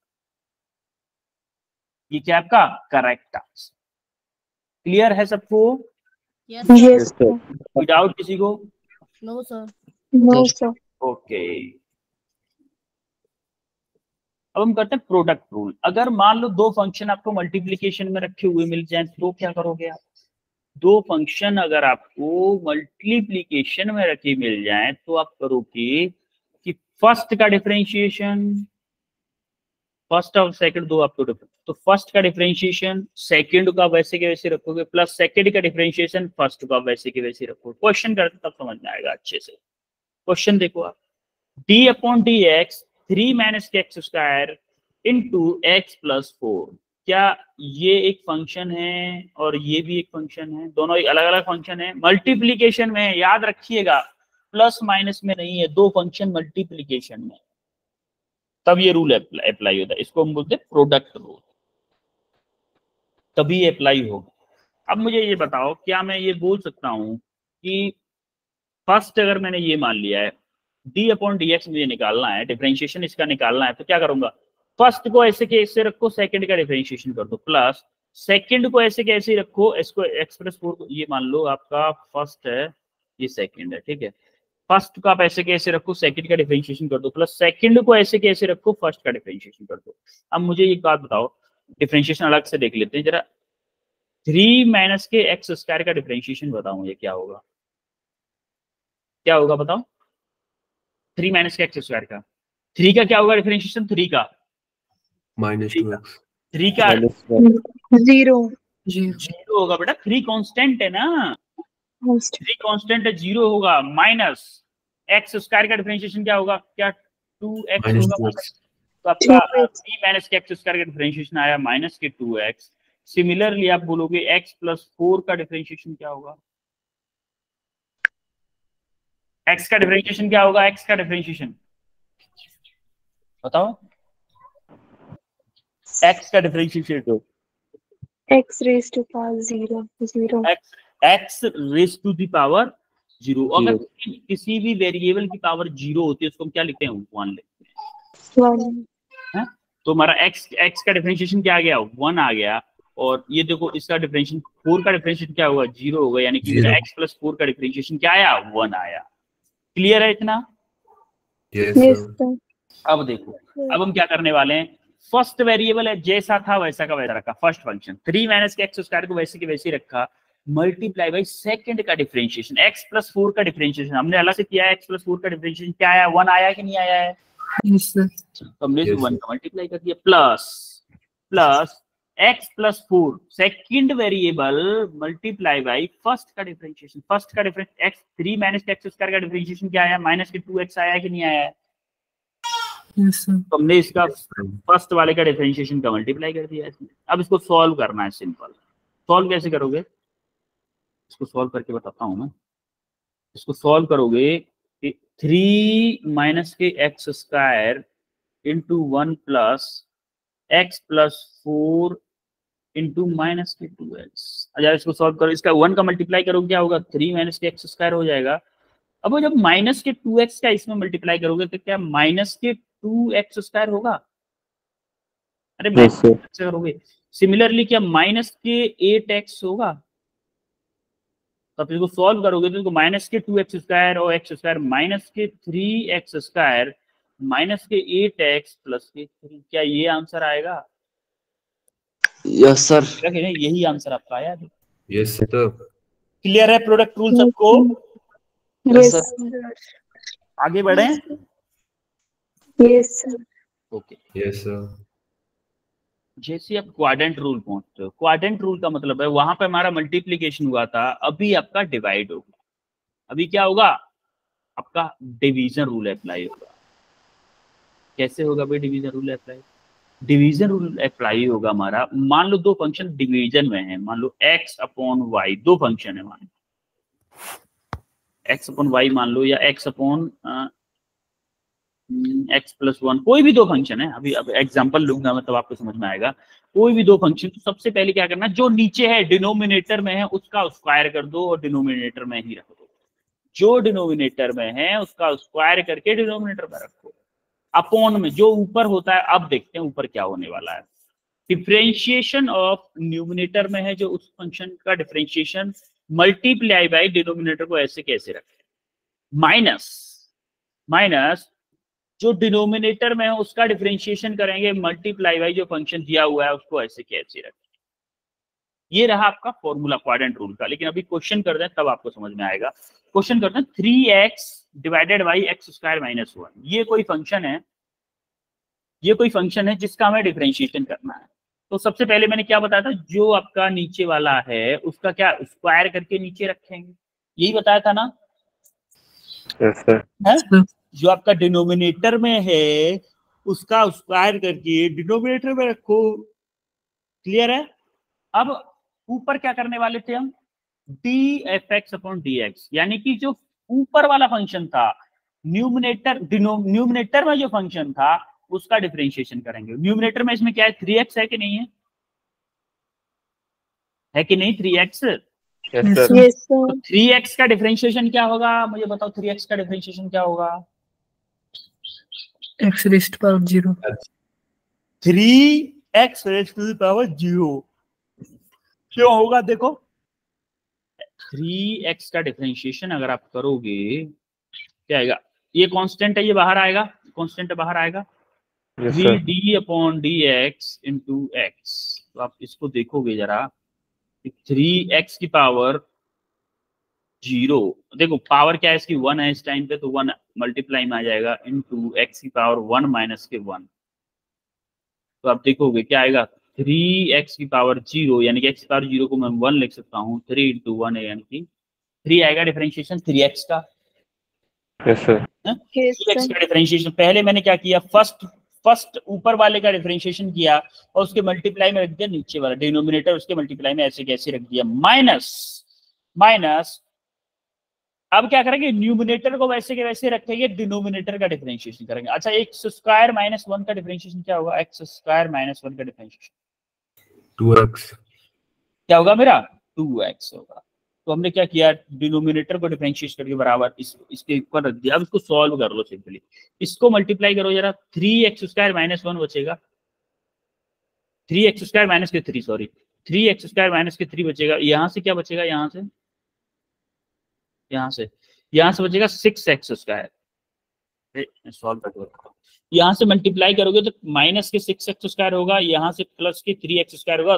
ये क्या आपका करेक्ट आंसर। क्लियर है सबको,
यस
यस सर,
कोई डाउट किसी को?
No sir.
No sir.
Okay, अब हम करते हैं प्रोडक्ट रूल। अगर मान लो दो फंक्शन आपको मल्टीप्लिकेशन में रखे हुए मिल जाएं तो क्या करोगे आप? दो फंक्शन अगर आपको मल्टीप्लिकेशन में रखे मिल जाएं तो आप करोगे कि फर्स्ट का डिफरेंशिएशन, फर्स्ट और सेकंड दो आपको तो फर्स्ट का डिफरेंशिएशन सेकंड का वैसे के वैसे रखोगे, प्लस सेकंड का डिफरेंशिएशन फर्स्ट का वैसे के वैसे रखोगे। क्वेश्चन करते तब समझ में आएगा अच्छे से। क्वेश्चन देखो आप, D upon D X 3 minus K X square into X plus 4, क्या ये एक फंक्शन है और ये भी एक फंक्शन है? दोनों एक अलग अलग फंक्शन है, मल्टीप्लिकेशन में है, याद रखिएगा, प्लस माइनस में नहीं है, दो फंक्शन मल्टीप्लिकेशन में, तब ये रूल अप्लाई होता है। इसको हम बोलते हैं प्रोडक्ट रूल, तभी अप्लाई होगा। अब मुझे ये बताओ, क्या मैं ये बोल सकता हूं कि फर्स्ट अगर मैंने ये मान लिया है डी अपॉन डी एक्स मुझे निकालना है, डिफरेंशिएशन इसका निकालना है, तो क्या करूंगा, फर्स्ट को ऐसे के ऐसे रखो, सेकंड का डिफरेंशिएशन कर दो, प्लस सेकंड को ऐसे के ऐसे रखो, इसको एक्स प्लस 4 को, ये मान लो आपका फर्स्ट है, ये सेकंड है, ठीक है, फर्स्ट को आप ऐसे के ऐसे रखो, सेकंड का डिफरेंशिएशन कर दो, प्लस सेकंड को ऐसे के ऐसे रखो, फर्स्ट का डिफरेंशिएशन कर दो। अब मुझे एक बात बताओ, डिफरेंशिएशन अलग से देख लेते हैं जरा, 3 माइनस के एक्स स्क्वायर का डिफरेंशिएशन बताओ मुझे क्या होगा, क्या होगा बताओ, 3 माइनस के एक्स स्क्वायर का, 3 का क्या होगा डिफरेंशिएशन, 3 का
माइनस 2x
3 का
0
जीरो होगा बेटा, 3 कांस्टेंट है ना, 3 कांस्टेंट है, 0 होगा, माइनस एक्स स्क्वायर का डिफरेंशिएशन क्या होगा, क्या 2x
माइनस
होगा,
2x
तो आपका 3 माइनस के एक्स स्क्वायर का डिफरेंशिएशन आया माइनस के 2x। सिमिलरली आप बोलोगे x प्लस 4 का डिफरेंशिएशन क्या होगा, x का डिफरेंशिएशन क्या होगा, x का डिफरेंशिएशन बताओ, x का डिफरेंशिएशन दो,
x raised to power 0 0
x raise to the power 0। अगर किसी भी वेरिएबल की पावर 0 होती है उसको हम क्या लिखते हैं, 1 लिखते
1
हैं। तो हमारा x का डिफरेंशिएशन क्या आ गया, 1 आ गया, और ये देखो इसका डिफरेंशिएशन 4 का डिफरेंशिएशन क्या होगा, 0 होगा, यानी कि मेरा x प्लस 4 का डिफरेंशिएशन क्या आया, 1 आया। क्लियर है इतना?
यस
yes
सर
sir
अब देखो, अब हम क्या करने वाले हैं, फर्स्ट वेरिएबल है जैसा था वैसा का वैसा रखा, first function 3 minus K X square को वैसे के वैसे रखा, मल्टीप्लाई बाई सेकंड का डिफरेंशिएशन, x प्लस 4 का डिफरेंशिएशन हमने अलग से किया है, x प्लस 4 का डिफरेंशिएशन क्या आया, 1 आया कि नहीं आया है,
Yes, sir.
तो हमने
Yes,
1 का मल्टीप्लाई कर दिया, plus x plus 4 second variable multiply by first का डिफरेंशिएशन, फर्स्ट का difference x 3 minus K X square का डिफरेंशिएशन क्या आया, माइनस के 2x आया कि नहीं आया है,
Yes, sir.
तो हमने इसका फर्स्ट वाले का डिफरेंशिएशन का मल्टीप्लाई कर दिया इसमें। अब इसको सॉल्व करना है, सिंपल। सॉल्व कैसे करोगे, इसको सॉल्व करके बताता हूं मैं। इसको सॉल्व करोगे कि 3 minus K X square into 1 plus x plus 4 into minus के 2x। अच्छा इसको सॉल्व करो, इसका 1 का मल्टीप्लाई करोगे क्या होगा, 3 माइनस के एक्स स्क्वायर हो जाएगा। अब वो जब माइनस के 2x का इसमें मल्टीप्लाई करोगे तो क्या माइनस के 2x स्क्वायर होगा, अरे माइनस करोगे। सिमिलरली क्या माइनस के 8x होगा, तो आप इसको सॉल्व करोगे तो इसको माइनस के 2x² और x² माइनस के 3x² माइनस के 8x प्लस के 3, क्या ये आंसर आएगा?
Yes sir.
क्या कह रहे हैं? यही आंसर आपका आया।
Yes sir.
क्लियर है प्रोडक्ट रूल सबको?
Yes sir.
आगे बढ़े?
Yes sir.
Okay.
Yes sir.
जैसे आप क्वाड्रेंट रूल पहुंचते हो, क्वाड्रेंट रूल का मतलब है वहां पे हमारा मल्टीप्लीकेशन हुआ था, अभी आपका डिवाइड होगा। अभी क्या होगा? आपका डिवीजन रूल अप्लाई होगा। कैसे होगा भाई division rule apply? Division rule apply होगा हमारा, मान लो दो फंक्शन डिवीजन में है, मान लो x अपॉन वाई, दो फंक्शन है, मान लो x अपॉन वाई मान लो, या x अपॉन x प्लस 1, कोई भी दो फंक्शन है। अभी अब एग्जांपल लूंगा मैं तब आपको समझ में आएगा। कोई भी दो फंक्शन, तो सबसे पहले क्या करना, जो नीचे है डिनोमिनेटर में है उसका स्क्वायर कर दो और डिनोमिनेटर में ही रख दो। जो डिनोमिनेटर में है उसका स्क्वायर करके डिनोमिनेटर में रखो। अपॉन में जो ऊपर होता है, अब देखते हैं ऊपर क्या होने वाला है। डिफरेंशिएशन ऑफ न्यूमिनेटर में है जो उस फंक्शन का डिफरेंशिएशन, मल्टीप्लाई बाय डिनोमिनेटर को ऐसे कैसे रखें, माइनस जो डिनोमिनेटर में है उसका डिफरेंशिएशन करेंगे, मल्टीप्लाई बाय जो फंक्शन दिया हुआ है उसको ऐसे कैसे रखें। ये रहा आपका फॉर्मूला क्वाड्रेंट रूल का। लेकिन अभी क्वेश्चन कर दें तब आपको समझ में आएगा। क्वेश्चन करते हैं 3x divided by x² minus 1। ये कोई फंक्शन है, ये कोई फंक्शन है जिसका हमें डिफरेंशिएशन करना है। तो सबसे पहले मैंने क्या बताया था, जो आपका नीचे वाला है उसका क्या स्क्वायर करके नीचे रखेंगे, यही बताया था ना?
Yes sir.
जो आपका डिनोमिनेटर में है उसका स्क्वायर करके डिनोमिनेटर में रखो। क्लियर है? अब ऊपर क्या करने वाले थे हम, dfx अपॉन dx, यानी कि जो ऊपर वाला फंक्शन था न्यूमिनेटर में जो फंक्शन था उसका डिफरेंशिएशन करेंगे। न्यूमिनेटर में इसमें क्या है, 3x है कि नहीं है, है कि नहीं 3x?
Yes sir.
यस
तो
सर।
3x का डिफरेंशिएशन क्या होगा, मुझे बताओ 3x का डिफरेंशिएशन क्या होगा?
x raised to power 0।
3x raised to the power 0 क्यों होगा? देखो 3x का डिफरेंशिएशन अगर आप करोगे क्या आएगा, ये कांस्टेंट है, ये बाहर आएगा, कांस्टेंट है बाहर आएगा, 3d upon dx into x। तो आप इसको देखोगे जरा, 3x की पावर 0, देखो पावर क्या है इसकी 1 है इस टाइम पे, तो 1 मल्टीप्लाई में आ जाएगा इंटू x की पावर 1 माइनस के 1। तो आप देखोगे क्या आएगा, 3x की पावर 0, यानी कि x की पावर 0 को मैं 1 लिख सकता हूँ, 3 इंटू 1 है, यानी कि 3 आएगा डिफरेंशिएशन 3x का।
Yes sir.
3x का डिफरेंशिएशन पहले मैंने क्या किया, फर्स्ट ऊपर वाले का डिफरेंशिएशन किया और उसके मल्टीप्लाई में रख दिया नीचे वाला डिनोमिनेटर, उसके मल्टीप्लाई में ऐसे कैसे रख दिया, माइनस अब क्या करेंगे, न्यूमिनेटर को वैसे के वैसे रखेंगे, डिनोमिनेटर का डिफरेंशिएशन करेंगे। अच्छा x² माइनस 1 का डिफरेंशिएशन क्या होगा, x² माइनस 1 का डिफरेंशिएशन
2x
क्या होगा मेरा, 2x होगा। तो हमने क्या किया, डिनोमिनेटर को डिफरेंशिएट करके बराबर इसके ऊपर रख दिया। अब इसको सॉल्व कर लो सिंपली, इसको मल्टीप्लाई करो जरा, 3x² माइनस 1 बचेगा, 3x² माइनस के 3 सॉरी 3x² माइनस के 3 बचेगा। यहाँ से क्या बचेगा, यहाँ से बचेगा 6x²। सॉल्व कर दो, यहाँ से मल्टीप्लाई करोगे तो माइनस के 6x² होगा, यहाँ से प्लस के 3x² होगा,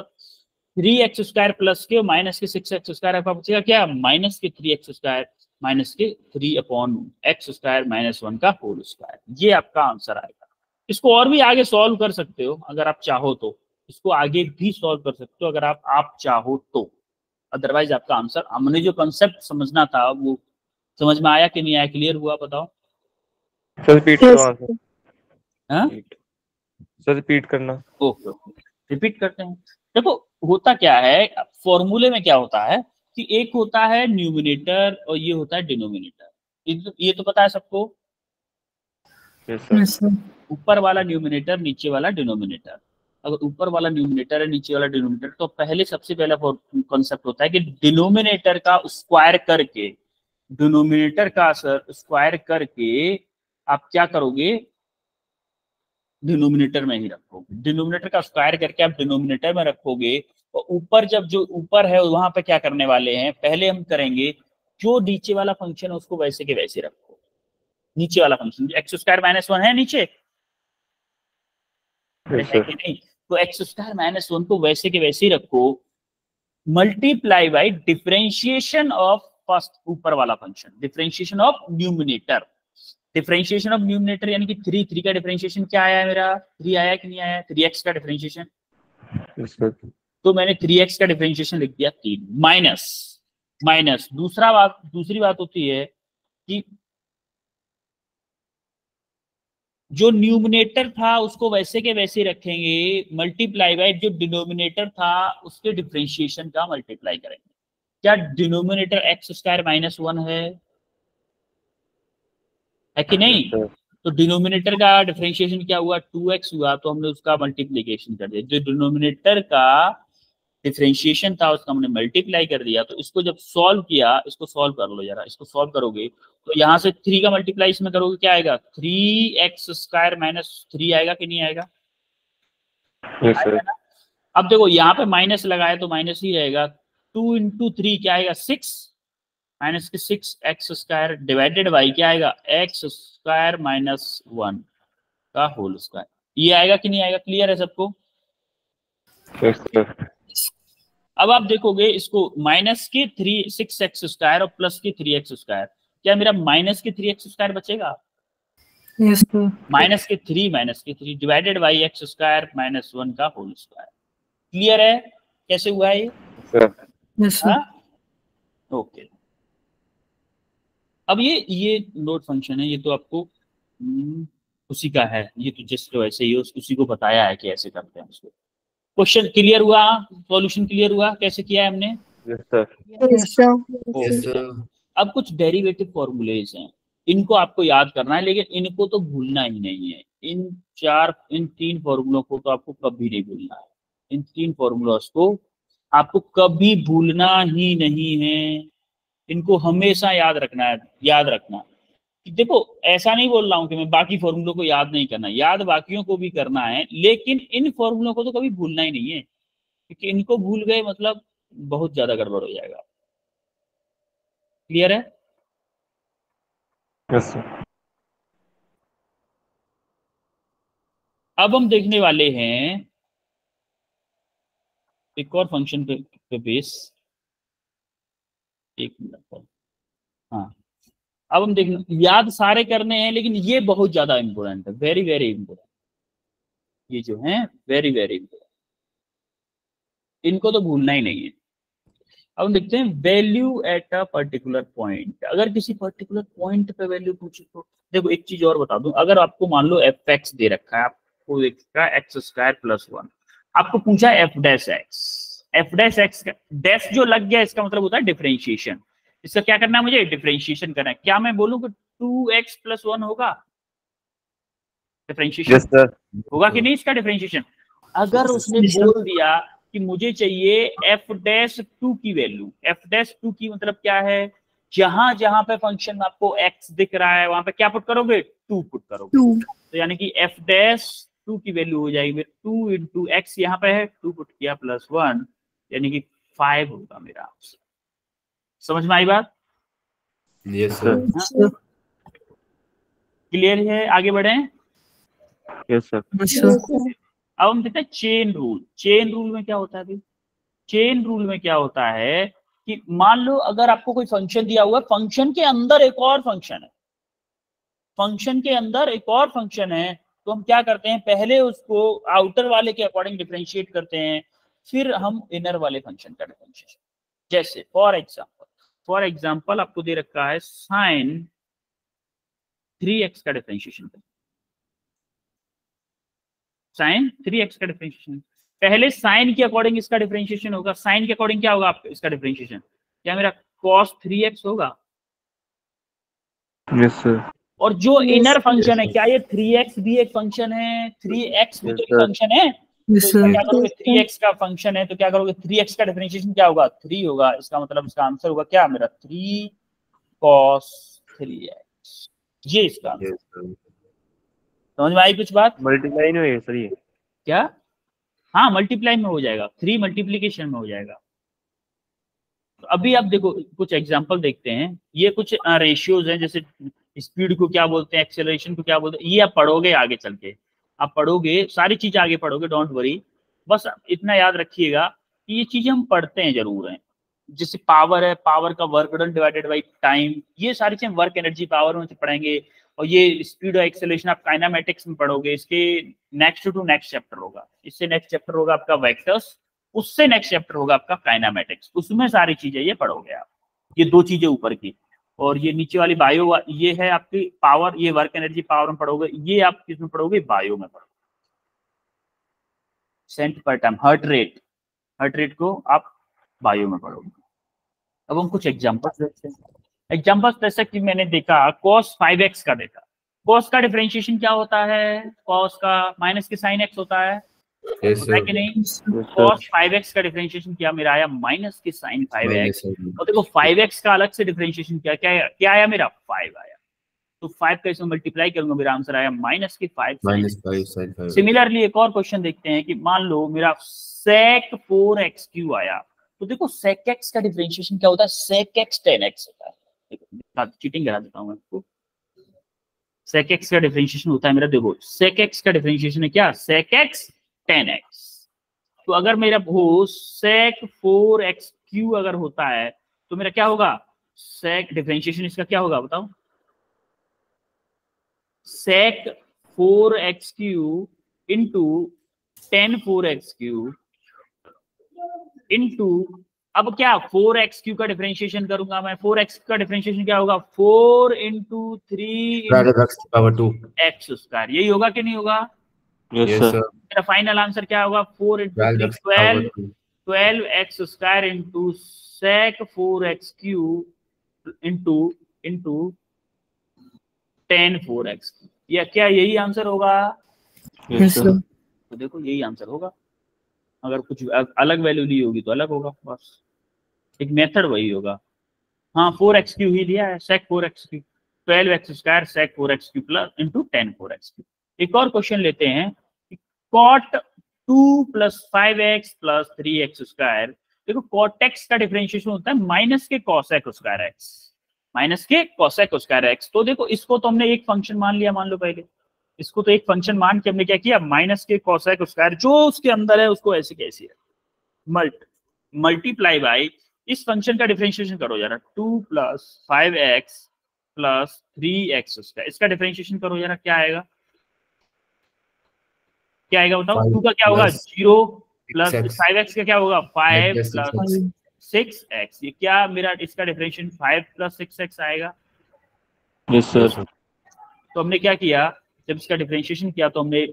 3x² प्लस के माइनस के 6x² आपका बचेगा क्या, माइनस के 3x² माइनस के 3 अपॉन x² माइनस 1 का होल स्क्वायर। ये आपका आंसर आएगा। इसको और भी आगे सॉल्व कर सकते हो अगर आप चाहो तो, इसको आगे भी सॉल्व कर सकते हो अगर आप चाहो तो, अदरवाइज आपका आंसर, हमने जो कंसेप्ट समझना था वो समझ में आया कि नहीं आया, क्लियर हुआ? बताओ
सर। रिपीट करो आंसर।
हाँ
सर रिपीट करना।
ओके रिपीट करते हैं। देखो होता क्या है, फॉर्मूले में क्या होता है कि एक होता है न्यूमिनेटर और ये होता है डिनोमिनेटर, ये तो पता है सबको।
Yes sir.
ऊपर वाला न्यूमिनेटर नीचे वाला डिनोमिनेटर, अगर ऊपर वाला न्यूमिनेटर है नीचे वाला डिनोमिनेटर, तो पहले सबसे पहला कॉन्सेप्ट होता है कि डिनोमिनेटर का स्क्वायर करके, डिनोमिनेटर का स्क्वायर करके आप क्या करोगे, डिनोमिनेटर में ही रखोगे। डिनोमिनेटर का स्क्वायर करके आप डिनोमिनेटर में रखोगे और ऊपर जब जो ऊपर है वहां पे क्या करने वाले हैं, पहले हम करेंगे जो नीचे वाला फंक्शन है उसको वैसे के वैसे रखो। नीचे वाला फंक्शन एक्स स्क्वायर माइनस 1 है नीचे, है कि नहीं, तो एक्स स्क्वायर माइनस 1 को वैसे के वैसे ही रखो, multiply by differentiation of first ऊपर वाला function, differentiation of numerator. Differentiation of numerator यानी कि 3 का डिफरेंशिएशन क्या आया है मेरा, 3 आया कि नहीं आया, 3x का डिफरेंशिएशन। तो मैंने 3x का डिफरेंशिएशन लिख दिया 3 माइनस दूसरी बात होती है कि जो न्यूमिनेटर था उसको वैसे के वैसे रखेंगे, मल्टीप्लाई बाय जो डिनोमिनेटर था उसके डिफरेंशिएशन का मल्टीप्लाई करेंगे। क्या डिनोमिनेटर एक्स स्क्वायर माइनस 1 है कि नहीं, तो डिनोमिनेटर का डिफरेंशिएशन क्या हुआ 2x हुआ, तो हमने उसका मल्टीप्लिकेशन कर दिया। जो डिनोमिनेटर का डिफरेंशिएशन था उसका हमने मल्टीप्लाई कर दिया। तो इसको जब सॉल्व किया, इसको सॉल्व कर लो जरा, इसको सॉल्व करोगे तो यहाँ से 3 का मल्टीप्लाई इसमें करोगे क्या आएगा, 3x स्क्वायर माइनस 3 आएगा कि नहीं आएगा, आएगा ना। अब देखो यहाँ पे माइनस लगाए तो माइनस ही रहेगा, 2 × 3 क्या आएगा 6 माइनस के 6x स्क्वायर डिवाइडेड बाई क्या आएगा x स्क्वायर माइनस 1 का होल स्क्वायर, ये आएगा कि नहीं आएगा, क्लियर है सबको। अब आप देखोगे इसको माइनस के 6x स्क्वायर और प्लस के 3x स्क्वायर, क्या मेरा माइनस के 3x स्क्वायर बचेगा,
यस सर,
माइनस के 3 divided by x square minus 1 का होल स्क्वायर। क्लियर है कैसे हुआ है ये,
यस सर,
ओके। अब ये नोट फंक्शन है, ये तो आपको उसी का है, ये तो जस्ट वैसे ही उसी को बताया है कि ऐसे करते हैं उसको। क्वेश्चन क्लियर हुआ, सॉल्यूशन क्लियर हुआ कैसे किया है हमने,
यस सर,
अब कुछ डेरिवेटिव फॉर्मूलेज हैं, इनको आपको याद करना है, लेकिन इनको तो भूलना ही नहीं है। इन 3 फॉर्मूलों को तो आपको कभी नहीं भूलना है, इन 3 फॉर्मूलास को आपको कभी भूलना ही नहीं है, इनको हमेशा याद रखना। देखो ऐसा नहीं बोल रहा हूं कि मैं बाकी फॉर्मूलों को याद नहीं करना, याद बाकियों को भी करना है, लेकिन इन फॉर्मूलों को तो कभी भूलना ही नहीं है, क्योंकि इनको भूल गए मतलब बहुत ज्यादा गड़बड़ हो जाएगा। क्लियर है,
यस सर,
अब हम देखने वाले हैं एक और फंक्शन पे बेस, एक मिनट, हाँ अब हम देख, याद सारे करने हैं लेकिन ये बहुत ज्यादा इंपॉर्टेंट है, वेरी वेरी इंपॉर्टेंट, ये जो है वेरी वेरी इंपॉर्टेंट, इनको तो भूलना ही नहीं है। अब हम देखते हैं value at a particular point, अगर किसी पर्टिकुलर पॉइंट पे वैल्यू पूछे तो देखो एक चीज और बता दूं, अगर आपको मान लो एफ एक्स दे रखा है, आपको देखा एक्स स्क्वायर प्लस 1, आपको पूछा एफ डैश एक्स का डैश जो लग गया इसका मतलब होता है डिफरेंशिएशन, इसका क्या करना है मुझे, डिफरेंशिएशन करना है। क्या मैं बोलूं कि 2x + 1 होगा डिफरेंशिएशन,
यस सर,
होगा कि नहीं इसका डिफरेंशिएशन। अगर उसने बोल दिया कि मुझे चाहिए एफ डैश 2 की वैल्यू, एफ डैश 2 की मतलब क्या है, जहां जहां पे फंक्शन आपको x दिख रहा है वहां पे क्या पुट करोगे, 2 पुट करोगे,
2,
तो यानी कि एफ डैश 2 की वैल्यू हो जाएगी 2 × x, यहाँ पे है 2 पुट किया प्लस 1 यानी कि 5 होगा मेरा। समझ में आई बात,
यस सर,
क्लियर है, आगे बढ़े।
यस सर,
यस सर,
अब हम देखते हैं चेन रूल। चेन रूल में क्या होता है भाई, चेन रूल में क्या होता है कि मान लो अगर आपको कोई फंक्शन दिया हुआ है, फंक्शन के अंदर एक और फंक्शन है, फंक्शन के अंदर एक और फंक्शन है, तो हम क्या करते हैं, पहले उसको आउटर वाले के अकॉर्डिंग डिफरेंशिएट करते हैं, फिर हम इनर वाले फंक्शन का डिफरेंशिएशन। जैसे फॉर एग्जाम्पल आपको दे रखा है sin 3x का डिफरेंशिएशन, sin 3x का डिफरेंशिएशन, पहले साइन के अकॉर्डिंग इसका डिफरेंशिएशन होगा, साइन के अकॉर्डिंग क्या होगा आपका इसका डिफरेंशिएशन, क्या मेरा cos 3x होगा,
यस सर,
और जो इनर फंक्शन है क्या ये 3x भी एक फंक्शन है, 3x भी तो एक फंक्शन है, तो
यस
इसका
सर,
क्या करोगे 3x का फंक्शन है तो क्या करोगे 3x का डिफरेंशिएशन क्या होगा 3 होगा, इसका मतलब इसका आंसर होगा क्या मेरा 3 cos 3x, ये इसका आंसर।
यस सर,
समझ में आई कुछ बात,
मल्टीप्लाई नहीं होएगा सर ये,
क्या हाँ मल्टीप्लाई में हो जाएगा, 3 मल्टीप्लीकेशन में हो जाएगा। तो अभी आप देखो कुछ एग्जांपल देखते हैं, ये कुछ रेशियोज हैं, जैसे स्पीड को क्या बोलते हैं, एक्सेलरेशन को क्या बोलते हैं, ये आप पढ़ोगे आगे चल के, आप पढ़ोगे सारी चीज आगे पढ़ोगे, डोंट वरी। बस इतना याद रखिएगा कि ये चीजें हम पढ़ते हैं जरूर हैं। जैसे पावर है, पावर का work done divided by time, ये सारी चीजें वर्क एनर्जी पावर में पढ़ेंगे। और ये स्पीड और एक्सेलरेशन आप काइनामेटिक्स में पढ़ोगे, इसके नेक्स्ट टू नेक्स्ट चैप्टर होगा, इससे नेक्स्ट चैप्टर होगा आपका वेक्टर्स, उससे नेक्स्ट चैप्टर होगा आपका काइनामेटिक्स, उसमें सारी चीजें ये पढ़ोगे आप, ये 2 चीजें ऊपर की। और ये नीचे वाली बायो, ये है आपकी पावर, ये वर्क एनर्जी पावर में पढ़ोगे, ये आप किसमें पढ़ोगे, बायो में पढ़ोगे। सेंट पर टाइम, हार्ट रेट को आप बायो में पढ़ोगे। अब हम कुछ एग्जांपल्स देखते हैं। एग्जांपल्स जैसे कि मैंने देखा cos 5x का देखा, cos का डिफरेंशिएशन क्या होता है, cos का माइनस के साइन x होता है, होता है कि नहीं। cos 5x का डिफरेंशिएशन क्या मेरा आया, माइनस के साइन 5x। और देखो 5x का अलग से डिफरेंशिएशन क्या आया मेरा, 5 आया। तो 5 का इसमें मल्टीप्लाई करूंगा, मेरा आंसर आया माइनस के 5। सिमिलरली एक और क्वेश्चन देखते हैं कि मान लो मेरा sec 4x³ आया, तो देखो sec x का डिफरेंशिएशन क्या होता है, sec x tan x होता है। देखो चीटिंग करा देता हूं मैं आपको, sec x का डिफरेंशिएशन होता है मेरा, देखो sec x का डिफरेंशिएशन है क्या, sec x tan x। तो अगर मेरा वो sec 4x³ अगर होता है तो मेरा क्या होगा, sec डिफरेंशिएशन इसका क्या होगा बताओ, sec 4x³ into tan 4x³ into, अब क्या 4x³ का डिफरेंशिएशन करूंगा मैं, 4x का डिफरेंशिएशन क्या होगा, 4 इंटू 3 x², यही होगा कि नहीं होगा।
Yes sir.
मेरा फाइनल आंसर क्या होगा, 4 into 12 x² into sec 4x³ into tan 4x, या क्या यही आंसर होगा।
Yes sir.
तो देखो यही आंसर होगा, अगर कुछ अलग वैल्यू ली होगी तो अलग होगा, बस एक मेथड वही होगा। हाँ 4x³ ही दिया है, sec 4x³ 12x² sec 4x³ plus into tan 4x³। एक और क्वेश्चन लेते हैं, cot 2 + 5x + 3x²। देखो cot x का डिफरेंशिएशन होता है माइनस के cosec²x, माइनस के cosec²x। तो देखो इसको तो हमने एक फंक्शन मान लिया, मान लो पहले इसको तो एक फंक्शन मान के हमने क्या किया, माइनस के cosec² जो उसके अंदर है उसको ऐसे कैसे है मल्टीप्लाई बाय इस फंक्शन का डिफरेंशिएशन करो जरा, 2 + 5x + 3x², इसका डिफरेंशिएशन करो जरा, क्या आएगा, क्या आएगा बताओ। 2 का क्या होगा 0 प्लस 5x का क्या होगा 5 + 6x, ये क्या मेरा इसका डिफरेंशिएशन 5 + 6x आएगा।
Yes sir.
तो हमने क्या किया, जब इसका डिफरेंशिएशन किया तो हमने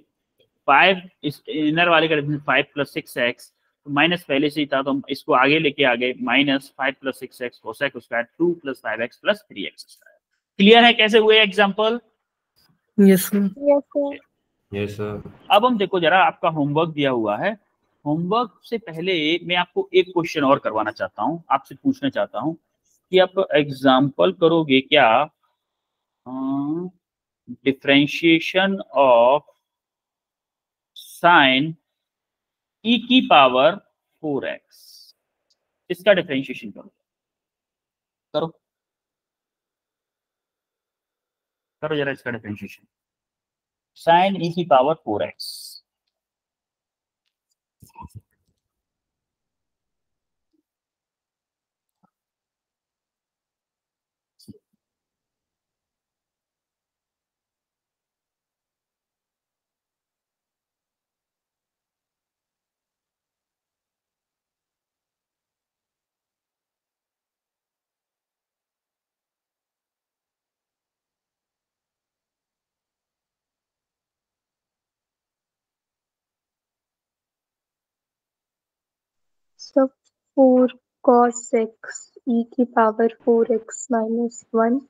5 इस इनर वाले का डिफरेंशिएशन 5 + 6x, तो माइनस पहले से ही था तो हम इसको आगे लेके आ गए, -5 + 6x cosec², 2 + 5x + 3x²। Clear है कैसे हुए example.
Yes sir.
Yes sir.
Yes sir.
अब हम देखो जरा, आपका होमवर्क दिया हुआ है, होमवर्क से पहले मैं आपको एक क्वेश्चन और करवाना चाहता हूं, आपसे पूछना चाहता हूं कि आप एग्जांपल करोगे क्या, डिफरेंशिएशन ऑफ साइन e⁻⁴x, इसका डिफरेंशिएशन करो करो जरा इसका differentiation, sign e⁻⁴x।
So 4 cos x e⁻⁴x - 1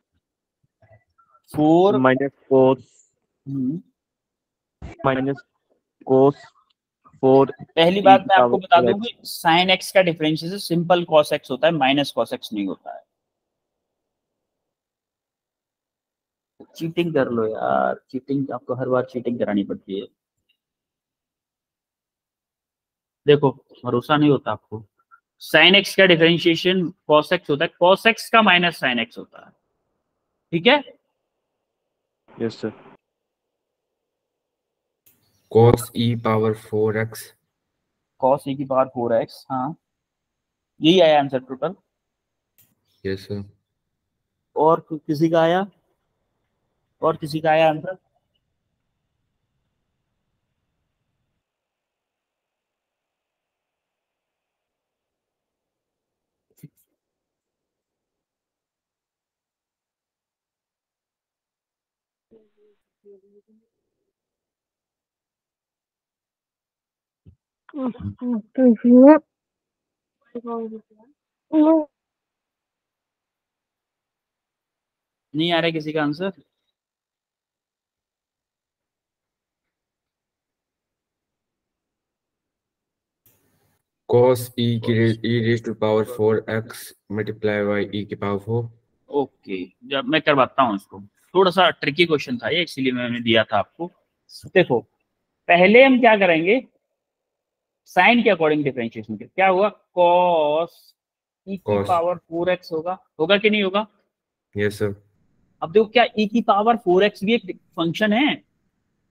4
-cos 4
पहली बात मैं आपको बता दूं कि साइन एक्स का डिफरेंशिएशन सिंपल cos x होता है, माइनस cos x नहीं होता है। चीटिंग कर लो यार, चीटिंग आपको हर बार चीटिंग करानी पड़ती है। देखो भरोसा नहीं होता आपको, साइन एक्स का डिफरेंशिएशन कॉस एक्स होता है, कॉस एक्स का माइनस साइन एक्स होता है, ठीक है।
Yes sir.
cos e power 4x।
Cos e की पावर 4x, हाँ यही आया आंसर टोटल।
Yes sir.
और किसी का आया, और किसी का आया आंसर? नहीं आ रहा है किसी का आंसर?
cos e की e raised to power 4x multiply by e की पावर 4।
ओके, जब मैं करवाता हूँ इसको, थोड़ा सा ट्रिकी क्वेश्चन था ये, इसीलिए मैंने दिया था आपको। देखो पहले हम क्या करेंगे, साइन के अकॉर्डिंग डिफरेंशिएशन के, क्या हुआ, cos e की
Cos।
पावर 4x होगा कि नहीं होगा?
Yes sir.
अब देखो क्या e की पावर 4x भी एक फंक्शन है?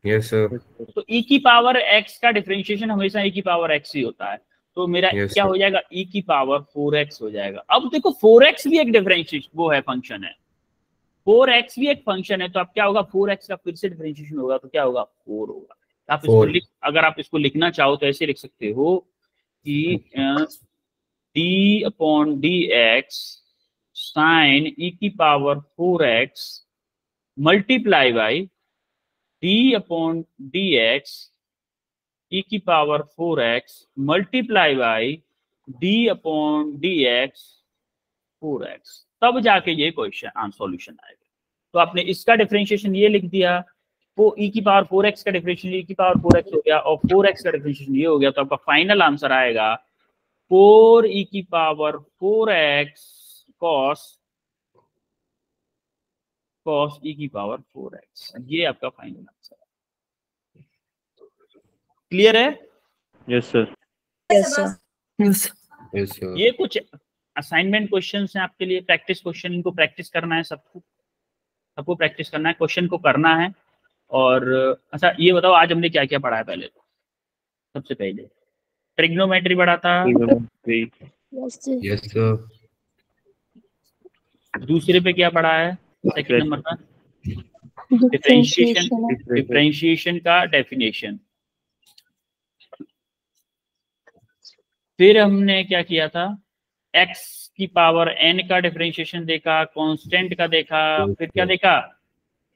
Yes sir.
तो e की पावर x का डिफरेंशिएशन हमेशा e की पावर x ही होता है, तो मेरा
Yes,
क्या
sir।
हो जाएगा, e की पावर 4x हो जाएगा। अब देखो 4x भी एक डिफरेंशिएशन वो है, फंक्शन है, 4x भी एक फंक्शन है, तो अब क्या होगा, 4x का फिर से डिफरेंशिएशन होगा तो क्या होगा, 4 होगा। आप इसको
4।
अगर आप इसको लिखना चाहो तो ऐसे लिख सकते हो कि d upon dx sine e की power 4x multiply by d upon dx e की power 4x multiply by d upon dx 4x, तब जाके ये क्वेश्चन सॉल्यूशन आएगा। तो आपने इसका डिफरेंशिएशन ये लिख दिया, वो e की पावर 4x का डिफरेंशिएशन e की पावर 4x हो गया, और 4x का डिफरेंशिएशन ये हो गया, तो आपका फाइनल आंसर आएगा 4e की पावर 4x cos e की पावर 4x, ये आपका फाइनल आंसर है। क्लियर है?
Yes sir.
Yes, sir. Yes.
Yes sir.
ये कुछ असाइनमेंट क्वेश्चंस हैं आपके लिए, प्रैक्टिस क्वेश्चन, इनको प्रैक्टिस करना है, सबको प्रैक्टिस करना है, क्वेश्चन को करना है। और अच्छा ये बताओ आज हमने क्या क्या पढ़ा है? पहले तो सबसे पहले ट्रिग्नोमेट्री पढ़ा था,
यस सर।
दूसरे पे क्या पढ़ा है, सेकंड नंबर पर डिफरेंशिएशन का डेफिनेशन। फिर हमने क्या किया था, x की पावर n का डिफरेंशिएशन देखा, कांस्टेंट का देखा, फिर क्या देखा,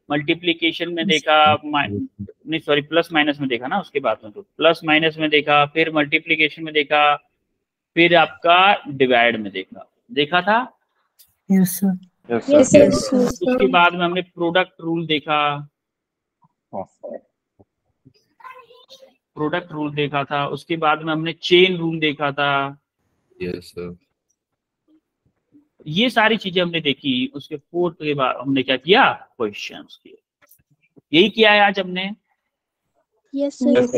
मल्टीप्लिकेशन में देखा, नहीं सॉरी प्लस माइनस में देखा ना, उसके बाद में तो प्लस माइनस में देखा, फिर मल्टीप्लिकेशन में देखा, फिर आपका डिवाइड में देखा था।
Yes, sir.
Yes sir.
उसके बाद में हमने प्रोडक्ट रूल देखा था, उसके बाद में हमने चेन रूल देखा था।
Yes sir.
ये सारी चीजें हमने देखी। उसके फोर्थ के बाद हमने क्या किया, क्वेश्चंस किए। यही किया है आज हमने।
Yes
Yes,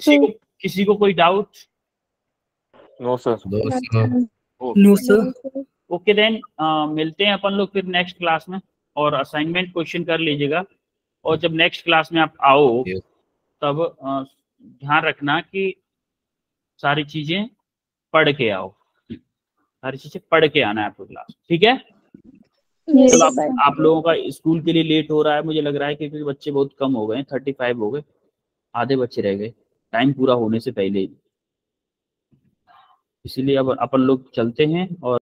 sir.
किसी को कोई doubt?
No sir.
No, sir.
Okay then मिलते हैं अपन लोग फिर नेक्स्ट क्लास में, और असाइनमेंट क्वेश्चन कर लीजिएगा। और जब नेक्स्ट क्लास में आप आओ
Yes.
तब ध्यान रखना कि सारी चीजें पढ़ के आओ, सारी चीजें पढ़ के आना है आपको क्लास, ठीक है? चलो आप लोगों का स्कूल के लिए लेट हो रहा है मुझे लग रहा है, क्योंकि बच्चे बहुत कम हो गए, 35 हो गए, आधे बच्चे रह गए टाइम पूरा होने से पहले ही, इसीलिए अब अपन लोग चलते हैं और